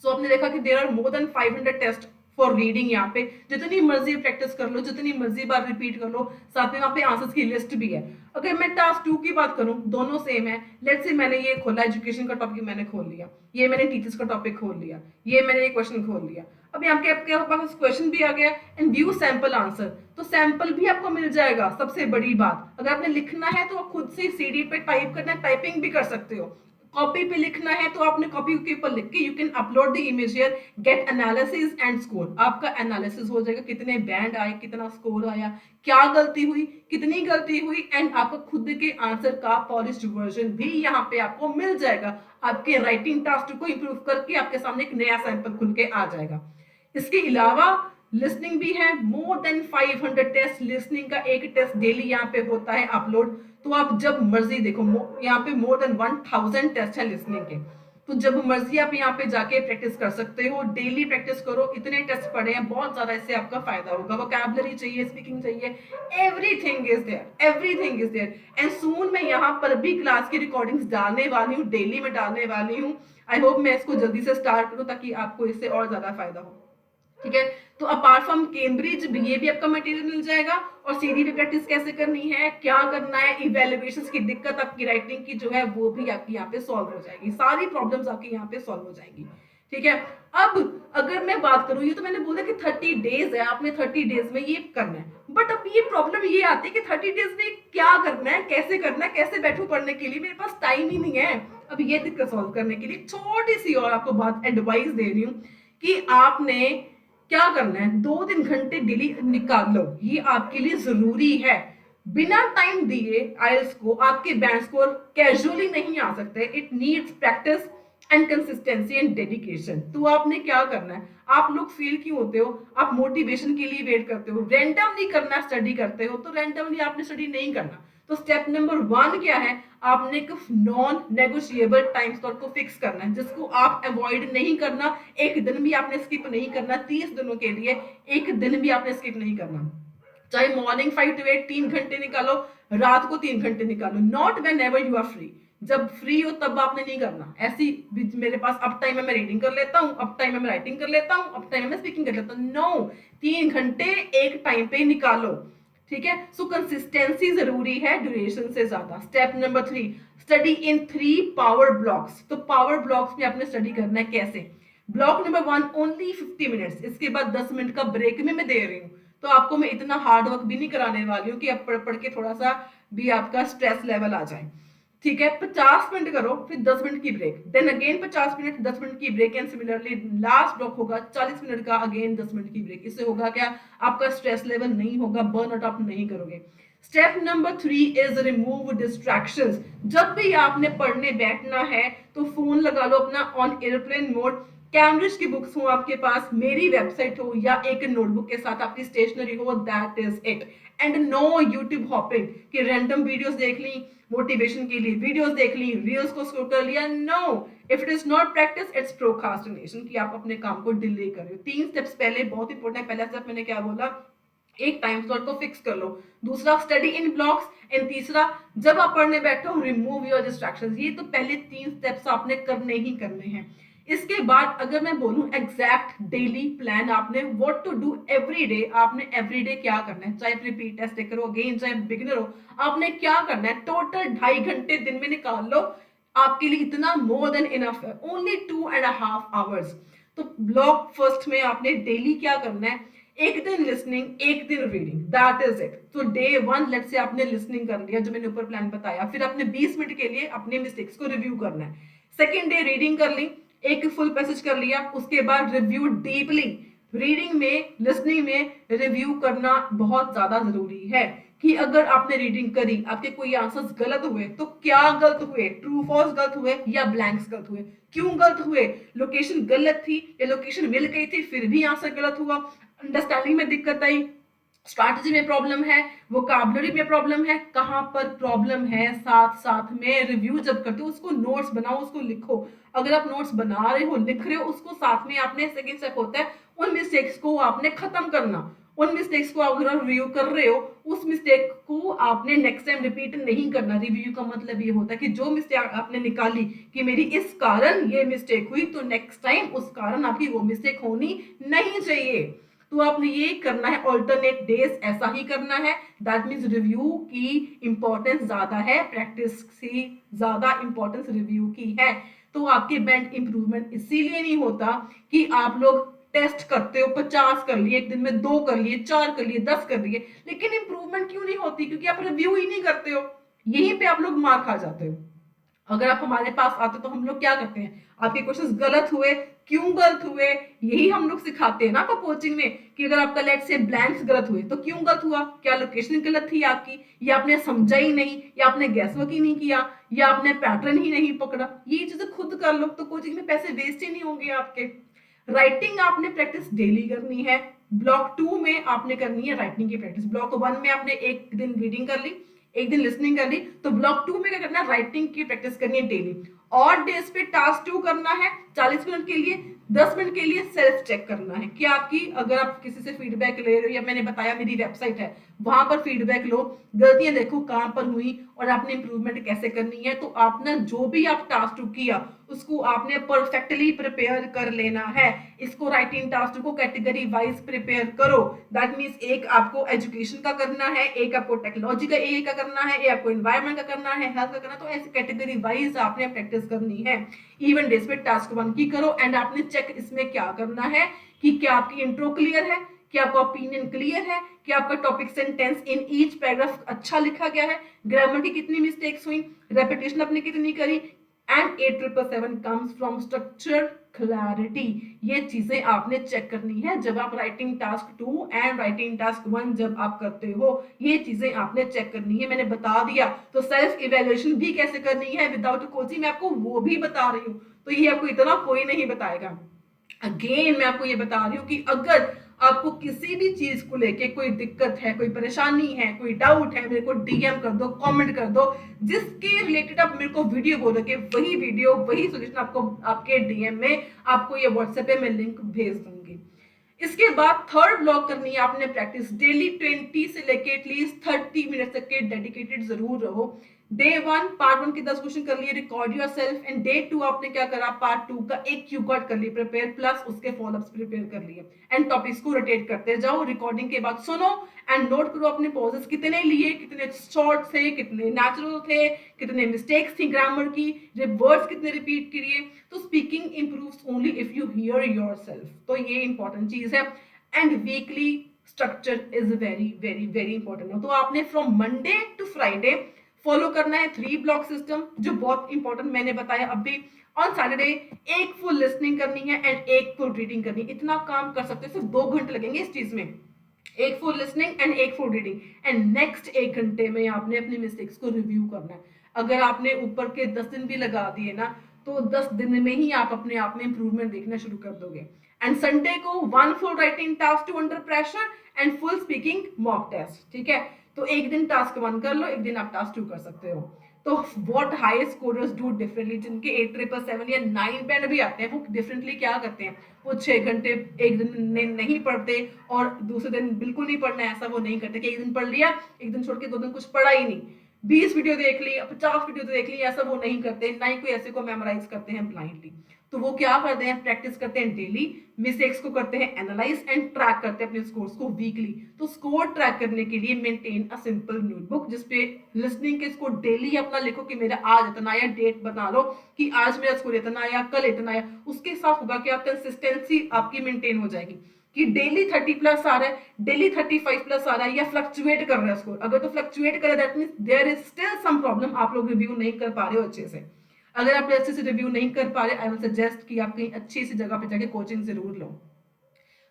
S1: सो आपने देखा कि there are more than 500 test for reading. यहाँ पे जितनी मर्जी प्रैक्टिस कर लो, जितनी मर्जी बार रिपीट कर लो, साथ में वहाँ पे आंसर्स की लिस्ट भी है। अगर मैं टास्क 2 की बात करूँ, दोनों सेम है। लेट्स से मैंने ये खोला, एजुकेशन का टॉपिक मैंने खोल लिया, ये मैंने टीचर्स का टॉपिक खोल लिया, ये मैंने ये क्वेश्चन खोल लिया। अब यहाँ के आपके पास क्वेश्चन भी आ गया एंड व्यू सैंपल आंसर, तो सैंपल भी आपको मिल जाएगा। सबसे बड़ी बात, अगर आपने लिखना है तो आप खुद से सीडी पे टाइप करना है, टाइपिंग भी कर सकते हो। कॉपी पे लिखना है तो आपने कॉपी के ऊपर लिख के you can upload the image here, gait analysis and score. आपका एनालिसिस हो जाएगा, कितने बैंड आए, कितना स्कोर आया, क्या गलती हुई, कितनी गलती हुई, एंड आपका खुद के आंसर का पॉलिश्ड वर्जन भी यहाँ पे आपको मिल जाएगा। आपके राइटिंग टास्क को इंप्रूव करके आपके सामने एक नया सैंपल खुल के आ जाएगा। इसके अलावा लिसनिंग भी है, मोर देन 500 टेस्ट। लिसनिंग का एक टेस्ट डेली यहाँ पे होता है अपलोड, तो आप जब मर्जी देखो, यहाँ पे मोर देन 1000 टेस्ट है लिसनिंग के। तो जब मर्जी आप यहाँ पे जाके प्रैक्टिस कर सकते हो, डेली प्रैक्टिस करो। इतने टेस्ट पढ़े हैं, बहुत ज्यादा इससे आपका फायदा होगा। वोकैबुलरी चाहिए, स्पीकिंग चाहिए, everything is there, everything is there. And soon मैं यहाँ पर भी क्लास की रिकॉर्डिंग्स डालने वाली हूँ, डेली में डालने वाली हूँ। आई होप मैं इसको जल्दी से स्टार्ट करूँ ताकि आपको इससे और ज्यादा फायदा हो। ठीक है, तो अपार्ट फ्रॉम कैम्ब्रिज ये भी आपका मटेरियल मिल जाएगा। और सीडी पे प्रैक्टिस कैसे करनी है, क्या करना है, इवेल्युएशंस की दिक्कत आपकी राइटिंग की जो है वो भी आपकी यहाँ पे सॉल्व हो जाएगी, सारी प्रॉब्लम्स आपकी यहाँ पे सॉल्व हो जाएंगी। ठीक है, अब अगर मैं बात करूं, ये तो मैंने बोला कि 30 डेज है, आपने 30 डेज में ये करना है। बट अब ये प्रॉब्लम ये आती है कि 30 डेज में क्या करना है, कैसे करना है, कैसे बैठू पढ़ने के लिए, मेरे पास टाइम ही नहीं है। अब ये दिक्कत सॉल्व करने के लिए छोटी सी और आपको बात एडवाइस दे रही हूँ कि आपने क्या करना है, 2-3 घंटे डेली निकाल लो, ये आपके लिए जरूरी है। बिना टाइम दिए आइल्स को आपके बैंड स्कोर कैजुअली नहीं आ सकते। It needs practice and consistency and dedication. तो आपने क्या करना है, आप लोग फेल क्यों होते हो, आप मोटिवेशन के लिए वेट करते हो, रैंडमली करना स्टडी करते हो, तो रैंडमली आपने स्टडी नहीं करना। तो स्टेप नंबर 1 क्या है, आपने एक नॉन नेगोशिएबल टाइम स्लॉट को फिक्स करना है, जिसको आप अवॉइड नहीं करना। एक दिन भी आपने स्किप नहीं करना, 30 दिनों के लिए एक दिन भी आपने स्किप नहीं करना। चाहे मॉर्निंग 5 to 8 3 घंटे निकालो, रात को 3 घंटे निकालो, not whenever you are free. जब फ्री हो तब आपने नहीं करना। ऐसी मेरे पास अब टाइम है मैं रीडिंग कर लेता हूँ, अब टाइम है मैं राइटिंग कर लेता हूँ, अब टाइम है मैं स्पीकिंग कर लेता हूँ। नो, 3 घंटे एक टाइम पे निकालो। ठीक है, सो कंसिस्टेंसी जरूरी है ड्यूरेशन से ज्यादा। Step number 3, study in 3 power blocks. तो पावर ब्लॉक्स में आपने स्टडी करना है कैसे। ब्लॉक नंबर 1 ओनली 50 मिनट्स, इसके बाद 10 मिनट का ब्रेक में मैं दे रही हूँ। तो आपको मैं इतना हार्ड वर्क भी नहीं कराने वाली हूँ कि आप पढ़ पढ़ के थोड़ा सा भी आपका स्ट्रेस लेवल आ जाए। ठीक है, 50 मिनट करो, फिर 10 मिनट की break, then again 50 minute, 10 minute की break, and similarly last block होगा 40 मिनट का, अगेन 10 मिनट की ब्रेक। इससे होगा क्या, आपका स्ट्रेस लेवल नहीं होगा, बर्न आउट आप नहीं करोगे। Step number 3 is remove distractions. जब भी आपने पढ़ने बैठना है तो फोन लगा लो अपना ऑन एयरप्लेन मोड, कैम्ब्रिज की बुक्स हो आपके पास, मेरी वेबसाइट हो, या एक नोटबुक के साथ आपकी स्टेशनरी हो, that is it. And no YouTube hopping कि रैंडम वीडियोस देख ली, मोटिवेशन के लिए वीडियोस देख ली, रील्स को स्क्रॉल कर लिया। No, if it is not practice it's procrastination, कि आप अपने काम को डिले कर रहे हो। 3 स्टेप्स पहले बहुत इंपॉर्टेंट है। पहला स्टेप मैंने क्या बोला, एक टाइम स्लॉट को फिक्स कर लो। दूसरा, स्टडी इन ब्लॉक्स। एंड तीसरा, जब आप पढ़ने बैठो, रिमूव योर डिस्ट्रैक्शंस। ये तो पहले 3 स्टेप्स आपने करने ही करने हैं। इसके बाद अगर मैं बोलूं एग्जैक्ट डेली प्लान, आपने what to do every day, आपने एवरी डे क्या करना है, चाहे रिपीट टेस्ट करो, अगेन चाहे बिगिनर हो, आपने क्या करना है, टोटल 2.5 घंटे दिन में निकाल लो। आपके लिए इतना मोर देन इनफ है, ओनली 2.5 आवर्स। तो ब्लॉक फर्स्ट में आपने डेली क्या करना है, एक दिन लिसनिंग, एक दिन रीडिंग, दैट इज इट। तो डे 1 लेट से आपने लिसनिंग कर लिया जो मैंने ऊपर प्लान बताया, फिर आपने 20 मिनट के लिए अपने मिस्टेक्स को रिव्यू करना है। सेकेंड डे रीडिंग कर ली, एक फुल पैसेज कर लिया, उसके बाद रिव्यू डीपली। रीडिंग में, लिसनिंग में रिव्यू करना बहुत ज्यादा जरूरी है कि अगर आपने रीडिंग करी, आपके कोई आंसर्स गलत हुए तो क्या गलत हुए, ट्रू फॉल्स गलत हुए या ब्लैंक्स गलत हुए, क्यों गलत हुए, लोकेशन गलत थी या लोकेशन मिल गई थी फिर भी आंसर गलत हुआ, अंडरस्टैंडिंग में दिक्कत आई, स्ट्रैटेजी में प्रॉब्लम है, वोकैबुलरी में प्रॉब्लम है, कहां पर प्रॉब्लम है। साथ साथ में रिव्यू जब करते हो उसको नोट्स बनाओ, उसको लिखो। अगर आप नोट्स बना रहे हो, लिख रहे हो, उसको साथ में आपने, सेकंड स्टेप होता है उन मिस्टेक्स को आपने खत्म करना, उन मिस्टेक्स को अगर आप रिव्यू कर रहे हो, उस मिस्टेक को आपने नेक्स्ट टाइम रिपीट नहीं करना। रिव्यू का मतलब ये होता है कि जो मिस्टेक आपने निकाली कि मेरी इस कारण ये मिस्टेक हुई, तो नेक्स्ट टाइम उस कारण आपकी वो मिस्टेक होनी नहीं चाहिए। तो आपने ये करना है, ऑल्टरनेट डेज ऐसा ही करना है। दैट मीन्स रिव्यू की इंपॉर्टेंस ज्यादा है, प्रैक्टिस से ज्यादा इंपॉर्टेंस रिव्यू की है। तो आपके बैंड इंप्रूवमेंट इसीलिए नहीं होता कि आप लोग टेस्ट करते हो, 50 कर लिए एक दिन में, 2 कर लिए, 4 कर लिए, 10 कर लिए, लेकिन इंप्रूवमेंट क्यों नहीं होती? क्योंकि आप रिव्यू ही नहीं करते हो। यहीं पे आप लोग मार खा जाते हो। अगर आप हमारे पास आते हो तो हम लोग क्या करते हैं, आपके क्वेश्चंस गलत हुए, क्यों गलत हुए, यही हम लोग सिखाते हैं ना आपको कोचिंग में, कि अगर आपका लेट से ब्लैंक्स गलत हुए तो क्यों गलत हुआ, क्या लोकेशन गलत थी आपकी, या आपने समझा ही नहीं, या आपने गैस वर्क ही नहीं किया, या आपने पैटर्न ही नहीं पकड़ा। ये चीजें खुद कर लो तो कोचिंग में पैसे वेस्ट ही नहीं होंगे आपके। राइटिंग आपने प्रैक्टिस डेली करनी है। ब्लॉक 2 में आपने करनी है राइटिंग की प्रैक्टिस। ब्लॉक 1 में आपने एक दिन रीडिंग कर ली, एक दिन लिसनिंग कर ली, तो ब्लॉक 2 में क्या करना है, राइटिंग की प्रैक्टिस करनी है डेली। और डेज पे टास्क 2 करना है 40 मिनट के लिए। 10 मिनट के लिए सेल्फ चेक करना है कि आपकी, अगर आप किसी से फीडबैक ले रहे हो, या मैंने बताया मेरी वेबसाइट है, वहां पर फीडबैक लो, गलतियां देखो कहां पर हुई और आपने इंप्रूवमेंट कैसे करनी है। तो आपने जो भी आप टास्क 2 किया उसको आपने परफेक्टली प्रिपेयर कर लेना है। इसको राइटिंग टास्क को कैटेगरी वाइज प्रिपेयर करो। दैट मीन्स एक आपको एजुकेशन का करना है, एक आपको टेक्नोलॉजी का ए का करना है, एक आपको एनवायरमेंट का करना है, हेल्थ का करना है। तो ऐसे कैटेगरी वाइज आपने प्रैक्टिस करनी है। इवन डेज पे टास्क 1 की करो एंड आपने चेक इसमें क्या करना है कि क्या आपकी इंट्रो क्लियर है, क्या आपका ओपिनियन क्लियर है, क्या आपका topic sentence in each paragraph अच्छा लिखा गया है, ग्रामर की कितनी मिस्टेक्स हुई, रेपिटेशन आपने कितनी करी, and 8777 comes from structure clarity. ये चीजें आपने चेक करनी है जब आप writing task 2 and writing task 1 जब आप करते हो। ये चीजें आपने चेक करनी है, मैंने बता दिया। तो सेल्फ इवेल्युएशन भी कैसे करनी है विदाउट कोचिंग, मैं आपको वो भी बता रही हूँ। तो ये आपको इतना कोई नहीं बताएगा। अगेन मैं आपको ये बता रही हूँ कि अगर आपको किसी भी चीज को लेके कोई दिक्कत है, कोई परेशानी है, कोई डाउट है, मेरे को डीएम कर दो, कमेंट कर दो। जिसके रिलेटेड आप मेरे को वीडियो बोलोगे, वही वीडियो वही सोल्यूशन आपको आपके डीएम में, आपको ये व्हाट्सएप पे मैं लिंक भेज दूंगी। इसके बाद थर्ड ब्लॉक करनी है आपने प्रैक्टिस डेली 20 से लेके एटलीस्ट 30 मिनट तक के डेडिकेटेड जरूर रहो। डे 1 पार्ट 1 के 10 क्वेश्चन कर लिए, record your self. And day 2 आपने क्या करा, पार्ट 2 का एक क्यू कार्ड कर लिए प्रिपेयर, प्लस उसके फॉलोअप्स प्रिपेयर कर लिए। एंड टॉपिक्स को रोटेट करते जाओ, रिकॉर्डिंग के बाद सुनो एंड नोट करो अपने पॉजेस कितने लिए, कितने शॉर्ट थे, कितने नेचुरल थे, कितने मिस्टेक्स थी ग्रामर की, वर्ड्स कितने रिपीट किए। तो speaking improves only if you hear yourself. तो ये इंपॉर्टेंट चीज है। And weekly structure is very very very important. तो आपने from Monday to Friday follow करना है 3 ब्लॉक सिस्टम, जो बहुत इंपॉर्टेंट मैंने बताया अभी। ऑन सैटरडे एक फुल लिसनिंग करनी है एंड एक फुल रीडिंग करनी है। इतना काम कर सकते हो, सिर्फ 2 घंटे लगेंगे इस चीज में। एक फुल लिसनिंग एंड एक फुल रीडिंग, एंड नेक्स्ट 1 घंटे में आपने अपनी मिस्टेक्स को रिव्यू करना है। अगर आपने ऊपर के 10 दिन भी लगा दिए ना, तो 10 दिन में ही आप अपने आप में इंप्रूवमेंट देखना शुरू कर दोगे। एंड संडे को 1 full writing task 2 under pressure and full speaking mock test. ठीक है, तो एक दिन टास्क 1 कर लो, एक दिन आप टास्क 2 कर सकते हो। तो what high scorers do differently, जिनके 8777 या 9 बैंड भी आते हैं, वो डिफरेंटली क्या करते हैं, वो 6 घंटे एक दिन में नहीं पढ़ते और दूसरे दिन बिल्कुल नहीं पढ़ना है, ऐसा वो नहीं करते कि एक दिन पढ़ लिया, एक दिन छोड़ के 2 दिन कुछ पढ़ा ही नहीं, 20 वीडियो देख ली, 50 वीडियो देख ली, ऐसा वो नहीं करते। ना ही कोई ऐसे को मेमोराइज करते हैं ब्लाइंडली। तो वो क्या करते हैं, प्रैक्टिस करते हैं डेली, मिस्टेक्स को करते हैं एनालाइज एंड ट्रैक करते हैं अपने स्कोर्स को वीकली। तो स्कोर ट्रैक करने के लिए मेंटेन अ सिंपल नोटबुक, जिसपे लिसनिंग के स्कोर डेली अपना लिखो कि मेरा आज इतना आया, डेट बता लो कि आज मेरा स्कोर इतना आया, कल इतना आया। उसके साथ होगा कि आप कंसिस्टेंसी आपकी मेंटेन हो जाएगी कि डेली 30+ आ रहा है, डेली 35+ आ रहा है, या फ्लक्चुएट कर रहा है स्कोर। अगर तो फ्लक्चुएट कर रहा है, that means there is still some problem, आप लोग रिव्यू नहीं कर पा रहे हो अच्छे से। अगर आप अच्छे से रिव्यू नहीं कर पा रहे, आई विल सजेस्ट कि आप कहीं अच्छी सी जगह पे जाके कोचिंग जरूर लो।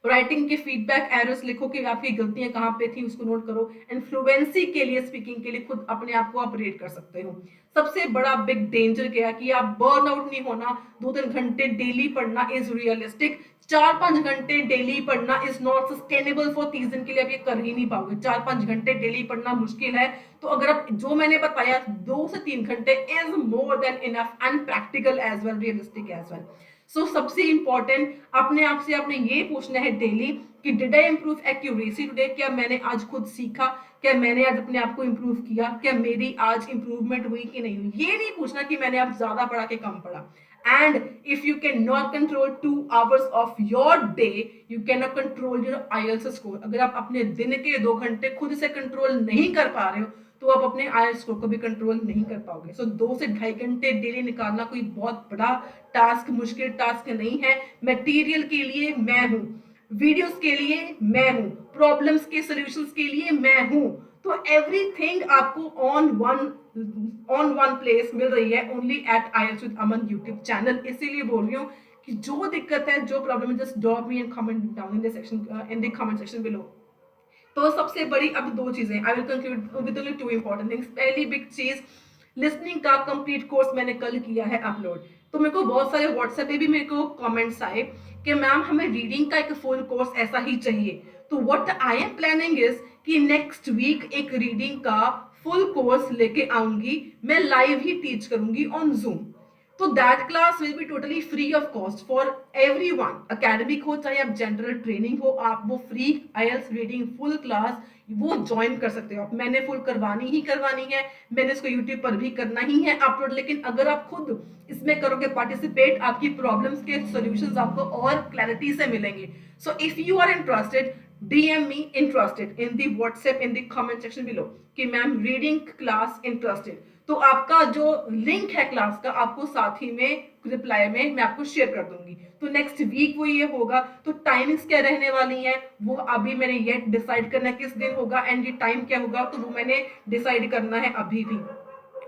S1: राइटिंग के फीडबैक एरर्स लिखो कि आपकी गलतियां कहाँ पे थी, उसको नोट करो। एंड फ्लुएंसी के लिए, स्पीकिंग के लिए खुद अपने आप को अपग्रेड कर सकते हो। सबसे बड़ा बिग डेंजर क्या है कि आप बर्न आउट नहीं होना। 2-3 घंटे डेली पढ़ना इज रियलिस्टिक, 4-5 घंटे डेली पढ़ना इज नॉट सस्टेनेबल फॉर 30 दिन के लिए आप ये कर ही नहीं पाओगे। 4-5 घंटे डेली पढ़ना मुश्किल है। तो अगर आप जो मैंने बताया 2 से 3 घंटे is more than enough, and practical as well, realistic as well. So सबसे इंपॉर्टेंट अपने आप से आपने ये पूछना है डेली कि did I improve accuracy today, क्या मैंने आज खुद सीखा, क्या मैंने आज अपने आप को इंप्रूव किया, क्या मेरी आज इंप्रूवमेंट हुई कि नहीं हुई। ये नहीं पूछना कि मैंने आज ज्यादा पढ़ा कि कम पढ़ा। And if you can not control 2 hours of your day, you can not control your IELTS score. अगर आप अपने दिन के 2 घंटे खुद से कंट्रोल नहीं कर पा रहे हो तो आप अपने आईएलटीएस स्कोर को भी कंट्रोल नहीं कर पाओगे। सो 2 से ढाई घंटे डेली निकालना कोई बहुत बड़ा टास्क, मुश्किल टास्क नहीं है। मटेरियल के लिए मैं हूँ, वीडियोस के लिए मैं हूँ, प्रॉब्लम्स के सॉल्यूशंस के लिए मैं हूँ। तो एवरीथिंग आपको ऑन वन प्लेस मिल रही है, only at IELTS with Aman YouTube channel. इसीलिए बोल रही हूँ कि जो दिक्कत है, जो प्रॉब्लम है, just drop me and comment down in the section, in the comment section below. तो सबसे बड़ी अब 2 चीजें, I will conclude with only 2 important things. पहली बिग चीज, लिसनिंग का कंप्लीट कोर्स मैंने कल किया है अपलोड। तो मेरे को बहुत सारे व्हाट्सएप पे भी मेरे को कमेंट्स आए कि मैम हमें रीडिंग का एक फुल कोर्स ऐसा ही चाहिए। तो what I am planning is कि नेक्स्ट वीक एक रीडिंग का फुल कोर्स लेके आऊंगी, मैं लाइव ही टीच करूंगी ऑन जूम। तो that class will be totally free of cost for everyone, academic हो चाहे आप जनरल ट्रेनिंग हो, आप वो free IELTS reading full class वो ज्वाइन कर सकते हो। आप, मैंने फुल करवानी ही करवानी है, मैंने इसको यूट्यूब पर भी करना ही है अपलोड। लेकिन अगर आप खुद इसमें करोगे पार्टिसिपेट, आपकी प्रॉब्लम्स के सॉल्यूशंस आपको और क्लैरिटी से मिलेंगे। So if you are interested, DM me interested in the WhatsApp in the comment section below कि मैम रीडिंग क्लास इंटरेस्टेड। तो आपका जो लिंक है क्लास का, आपको साथ ही में रिप्लाई में मैं आपको शेयर कर दूंगी। तो नेक्स्ट वीक वो ये होगा। तो टाइमिंग्स क्या रहने वाली हैं वो अभी मैंने ये डिसाइड करना है किस दिन होगा, एंड ये टाइम क्या होगा तो वो मैंने डिसाइड करना है अभी भी।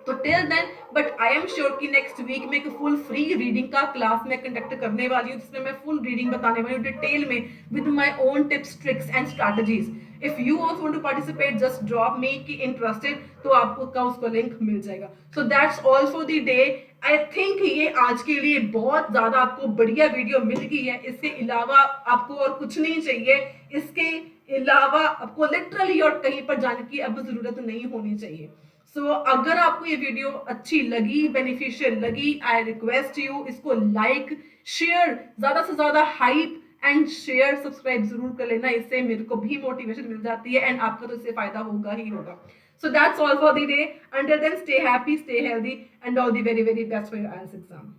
S1: तो till then, but I am sure कि नेक्स्ट वीक में एक फुल फ्री रीडिंग का क्लास मैं कंडक्ट करने वाली हूँ, जिसमें मैं फुल रीडिंग बताने वाली हूँ डिटेल में with my own tips, tricks and strategies. If you also want to participate, just drop me कि इंटरेस्टेड, तो आपको का उसका लिंक मिल जाएगा। So that's all for the day. I think ये आज के लिए बहुत ज्यादा आपको बढ़िया वीडियो मिल गई है। इसके अलावा आपको और कुछ नहीं चाहिए, इसके अलावा आपको लिटरली और कहीं पर जाने की अब जरूरत नहीं होनी चाहिए। सो अगर आपको ये वीडियो अच्छी लगी, बेनिफिशियल लगी, आई रिक्वेस्ट यू इसको लाइक, शेयर, ज्यादा से ज्यादा हाइप एंड शेयर, सब्सक्राइब जरूर कर लेना। इससे मेरे को भी मोटिवेशन मिल जाती है एंड आपका तो इससे फायदा होगा ही होगा। So that's all for the day. Until then, stay happy, stay healthy and all the very very best for your IELTS exam.